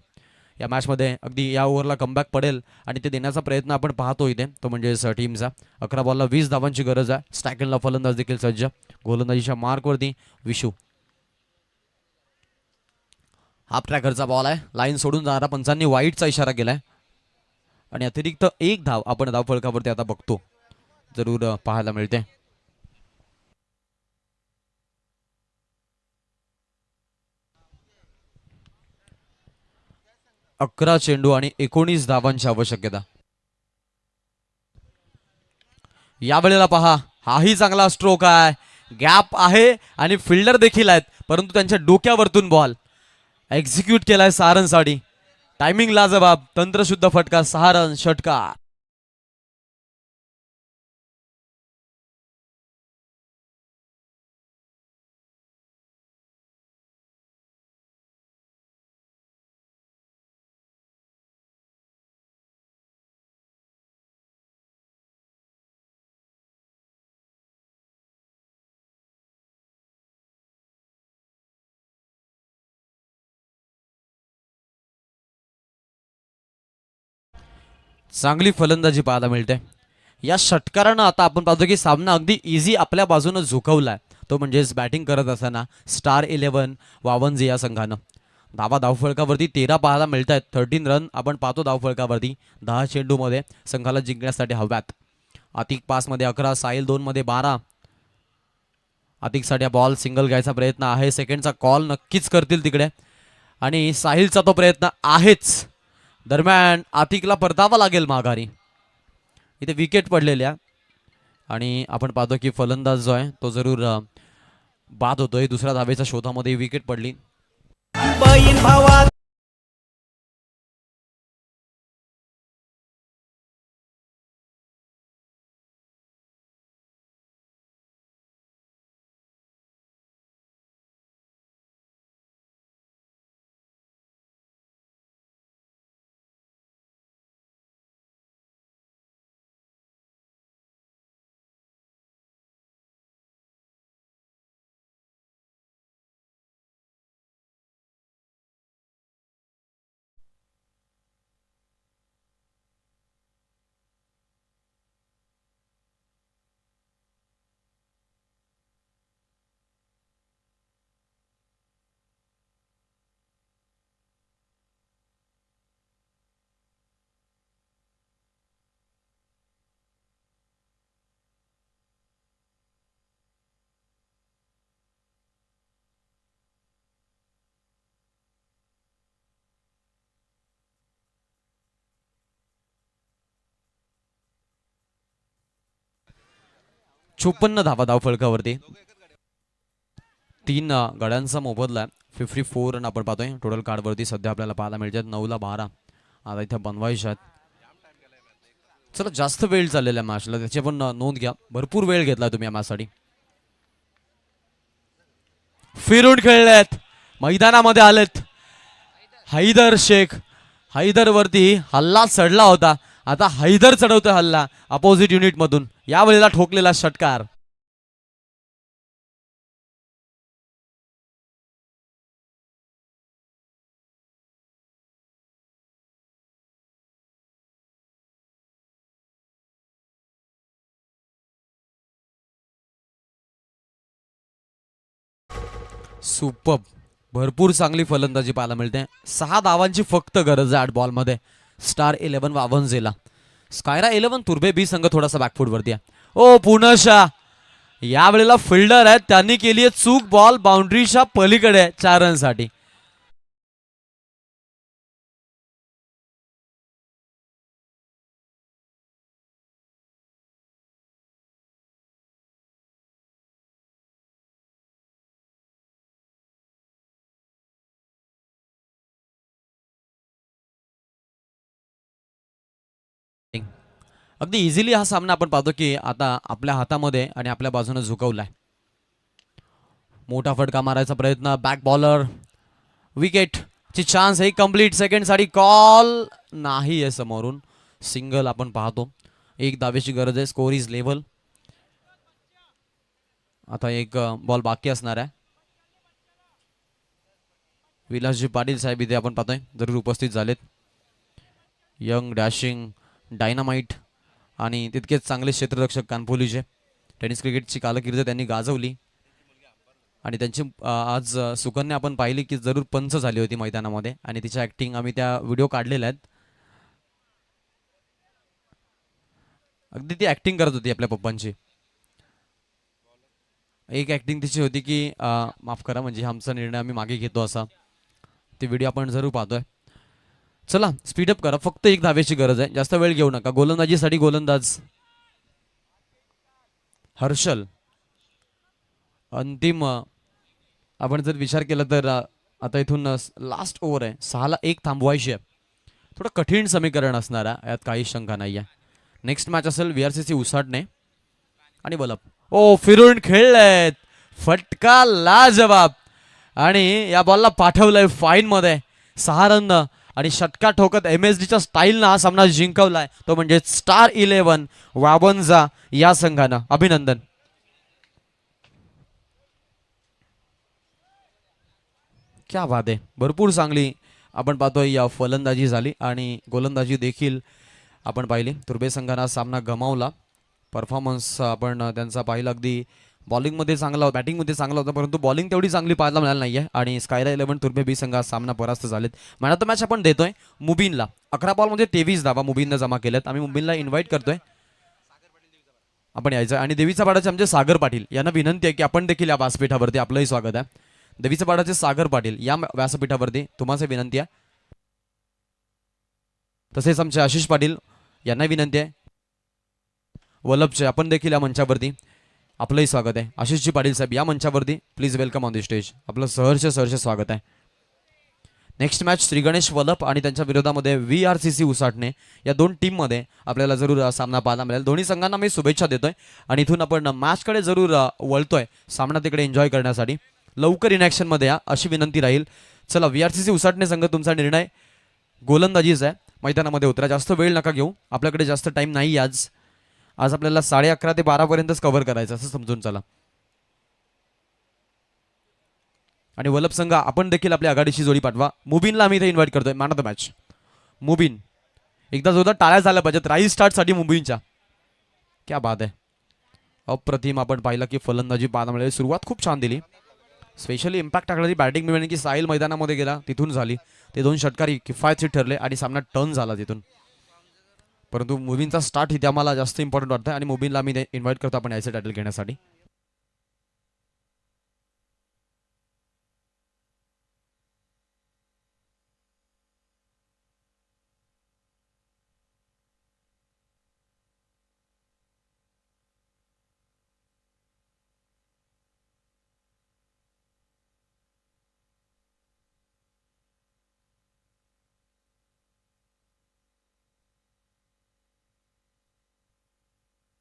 या मॅचमध्ये. अगदी या ओव्हरला कमबॅक पडेल आणि ते देण्याचा प्रयत्न आपण पाहतो इथे, तो म्हणजे टीमचा. 11 बॉलला 20 धावांची गरज आहे. स्टॅकनला फलंदाज देखील सज्ज. गोलंदाजीच्या मार्कवरती विशू. हाफ ट्रॅकरचा बॉल आहे. लाईन सोडून जाणारा पंचांनी वाईटचा इशारा केलाय आणि अतिरिक्त एक धाव आपण धावफलकावरती आता बघतो जरूर पाहायला मिळते. अकरा चेंडू आणि 19 धावांची आवश्यकता. यावेळेला पहा, हाही चांगला स्ट्रोक आहे. गॅप आहे आणि फिल्डर देखील आहेत परंतु त्यांच्या डोक्यावरतून बॉल एक्झिक्यूट केलाय सहा टायमिंग लाजवाब. तंत्रशुद्ध फटका. 6 रन षटकार. चांगली फलंदाजी पाहायला मिळते. या षटकारानं आता आपण पाहतो की सामना अगदी इझी आपल्या बाजूनं झुकवलाय, तो म्हणजेच बॅटिंग करत असताना स्टार 11 वावंजे या संघानं. धावफलकावरती 13 पाहायला मिळत आहेत. 13 रन आपण पाहतो धावफलकावरती 10 चेंडूमध्ये संघाला जिंकण्यासाठी हव्यात. अतिक 5 मध्ये 11, साहिल 2 मध्ये 12. अतिकसाठी बॉल सिंगल घ्यायचा प्रयत्न आहे, सेकंडचा कॉल नक्कीच करतील तिकडे आणि साहिलचा तो प्रयत्न आहेच. दरम्यान अतिकला परतावा लागेल माघारी. इथे विकेट पडलेल्या आणि आपण पाहतो की फलंदाज जो आहे तो जरूर बाद होतोय. दुसऱ्या धावेच्या शोधामध्ये विकेट पडली. चोपन्न धावा धावफलकावरती. 3 गड्यांचा मोबदला 54 रन आपण पाहतोय टोटल कार्डवरती सध्या आपल्याला पाहायला मिळतात. 9ला 12 आता इथे बनवायच्यात. चला जास्त वेळ चाललेला मॅचला, त्याची पण नोंद घ्या. भरपूर वेळ घेतला तुम्ही या मॅचसाठी. फिरून खेळलेत, मैदानामध्ये आलेत. हैदर शेख, हैदर वरती हल्ला चढला होता, आता हैदर चढवतोय हल्ला अपोजिट युनिट मधून. यावेळेला ठोकलेला षटकार. सुपर, भरपूर चांगली फलंदाजी पाहायला मिळते. 6 धावांची फक्त गरज आहे 8 बॉलमध्ये स्टार 11 वावंजेला. स्कायरा 11 तुर्बे बी संघ थोडासा बॅकफूट वरती आहे. ओ पुनशा यावेळेला फिल्डर आहेत, त्यांनी केली आहे चूक. बॉल बाउंड्रीच्या पलीकडे 4 रनसाठी. अगदी इझिली हा सामना आपण पाहतो की आता आपल्या हातामध्ये आणि आपल्या बाजूने झुकवलाय. मोठा फटका मारायचा प्रयत्न, बॅक बॉलर, विकेट ची चान्स आहे. कंप्लीट सेकंड साठी कॉल नाही आहे समोरून. सिंगल आपण पाहतो. 1 धावेची गरज आहे. Score is level. आता एक बॉल बाकी असणार आहे. विलासजी पाटील साहेब इथे आपण पाहतोय जरूर उपस्थित झालेत. यंग, डॅशिंग, डायनामाइट आणि तितकेच चांगले क्षेत्ररक्षक कानपोलीचे. टेनिस क्रिकेटची कालकीर्द त्यांनी गाजवली आणि त्यांची आज सुकन्या आपण पाहिली की जरूर पंच झाली होती मैदानामध्ये आणि तिच्या ऍक्टिंग आम्ही त्या व्हिडिओ काढलेल्या आहेत. अगदी ती ऍक्टिंग करत होती आपल्या पप्पांची. एक ऍक्टिंग तिची होती की माफ करा म्हणजे आमचा निर्णय आम्ही मागे घेतो असा. ते व्हिडिओ आपण जरूर पाहतोय. चला स्पीडअप करा, फक्त 1 धावेची गरज आहे, जास्त वेळ घेऊ नका. गोलंदाजीसाठी गोलंदाज हर्षल. अंतिम आपण जर विचार केला तर आता इथून लास्ट ओव्हर आहे, 6ला 1 थांबवायची आहे. थोडं कठीण समीकरण असणार आहे, यात काही शंका नाही आहे. नेक्स्ट मॅच असेल VRCC उसाटणे आणि बलप. ओ फिरून खेळलेत, फटका लाजवाब आणि या बॉलला पाठवलंय फाईन मध्ये 6 रन आणि षटका ठोकत MSDच्या स्टाईलनं हा सामना जिंकवलाय, तो म्हणजे स्टार 11 वावंजा या संघानं. अभिनंदन. क्या बात आहे, भरपूर चांगली आपण पाहतोय या फलंदाजी झाली आणि गोलंदाजी देखील आपण पाहिली. तुर्बे संघानं सामना गमावला परफॉर्मन्स आपण त्यांचा पाहिला. अगदी बॉलिंगमध्ये चांगला, बॅटिंगमध्ये चांगला होता, परंतु बॉलिंग तेवढी चांगली पाहायला मिळाली नाहीये. आणि स्कायला 11 तुर्भे बी संघ सामना परास्त झालेत. मॅन ऑफ द मॅच आपण देतोय मुबीनला. 11 बॉलमध्ये 23 धावा मुबीननं जमा केल्यात. आम्ही मुबीनला इन्व्हाइट करतोय, आपण यायचं. आणि देवीचा पाडाचे आमचे सागर पाटील यांना विनंती आहे की आपण देखील या व्यासपीठावरती, आपलंही स्वागत आहे. देवीचा पाडाचे सागर पाटील या व्यासपीठावरती तुम्हाला विनंती आहे. तसेच आमचे आशिष पाटील यांना विनंती आहे. वल्लभचे आपण देखील या मंचावरती, आपलंही स्वागत आहे. आशिषजी पाटील साहेब या मंचावरती, please welcome on the stage. आपलं सहर्ष स्वागत आहे. नेक्स्ट मॅच श्री गणेश वल्लभ आणि त्यांच्या विरोधामध्ये VRCC उसाटणे या दोन टीममध्ये आपल्याला जरूर सामना पाहायला मिळेल. दोन्ही संघांना मी शुभेच्छा देतोय आणि इथून आपण मॅचकडे जरूर वळतोय, सामना तिकडे एन्जॉय करण्यासाठी. लवकर इनॅक्शनमध्ये या अशी विनंती राहील. चला, VRCC उसाटणे संघ, तुमचा निर्णय गोलंदाजीच आहे. मैदानामध्ये उतरा, जास्त वेळ नका घेऊ, आपल्याकडे जास्त टाईम नाही. आज आपल्याला 11:30 ते 12 पर्यंतच कव्हर करायचं असं समजून चला. आणि वल्लभ संघ आपण देखील आपल्या आघाडीची जोडी पाठवा. मुबीनला आम्ही इथे इन्व्हाइट करतोय. मॅन ऑफ द मॅच मुबीन. एकदा जोरदार टाळ्या झाल्या पाहिजेत राईज स्टार्टसाठी मुबीनच्या. क्या बात आहे, अप्रतिम. आपण पाहिलं की फलंदाजी पाहायला मिळाली. सुरुवात खूप छान दिली, स्पेशली इम्पॅक्ट टाकणारी बॅटिंग मिळाली की साहिल मैदानामध्ये गेला तिथून झाली. ते 2 षटकारी किफायतशीर ठरले आणि सामना टर्न झाला तिथून. परंतु मुबीनचा स्टार्ट इथे आम्हाला जास्त इम्पॉर्टंट वाटतं आणि मुबीनला आम्ही इन्व्हाइट करतो आपण याचे टायटल घेण्यासाठी.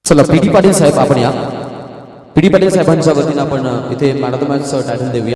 चला, पीटी पाटील साहेब आपण या. पीटी पाटील साहेबांच्या वतीनं आपण इथे man of the match title देऊया.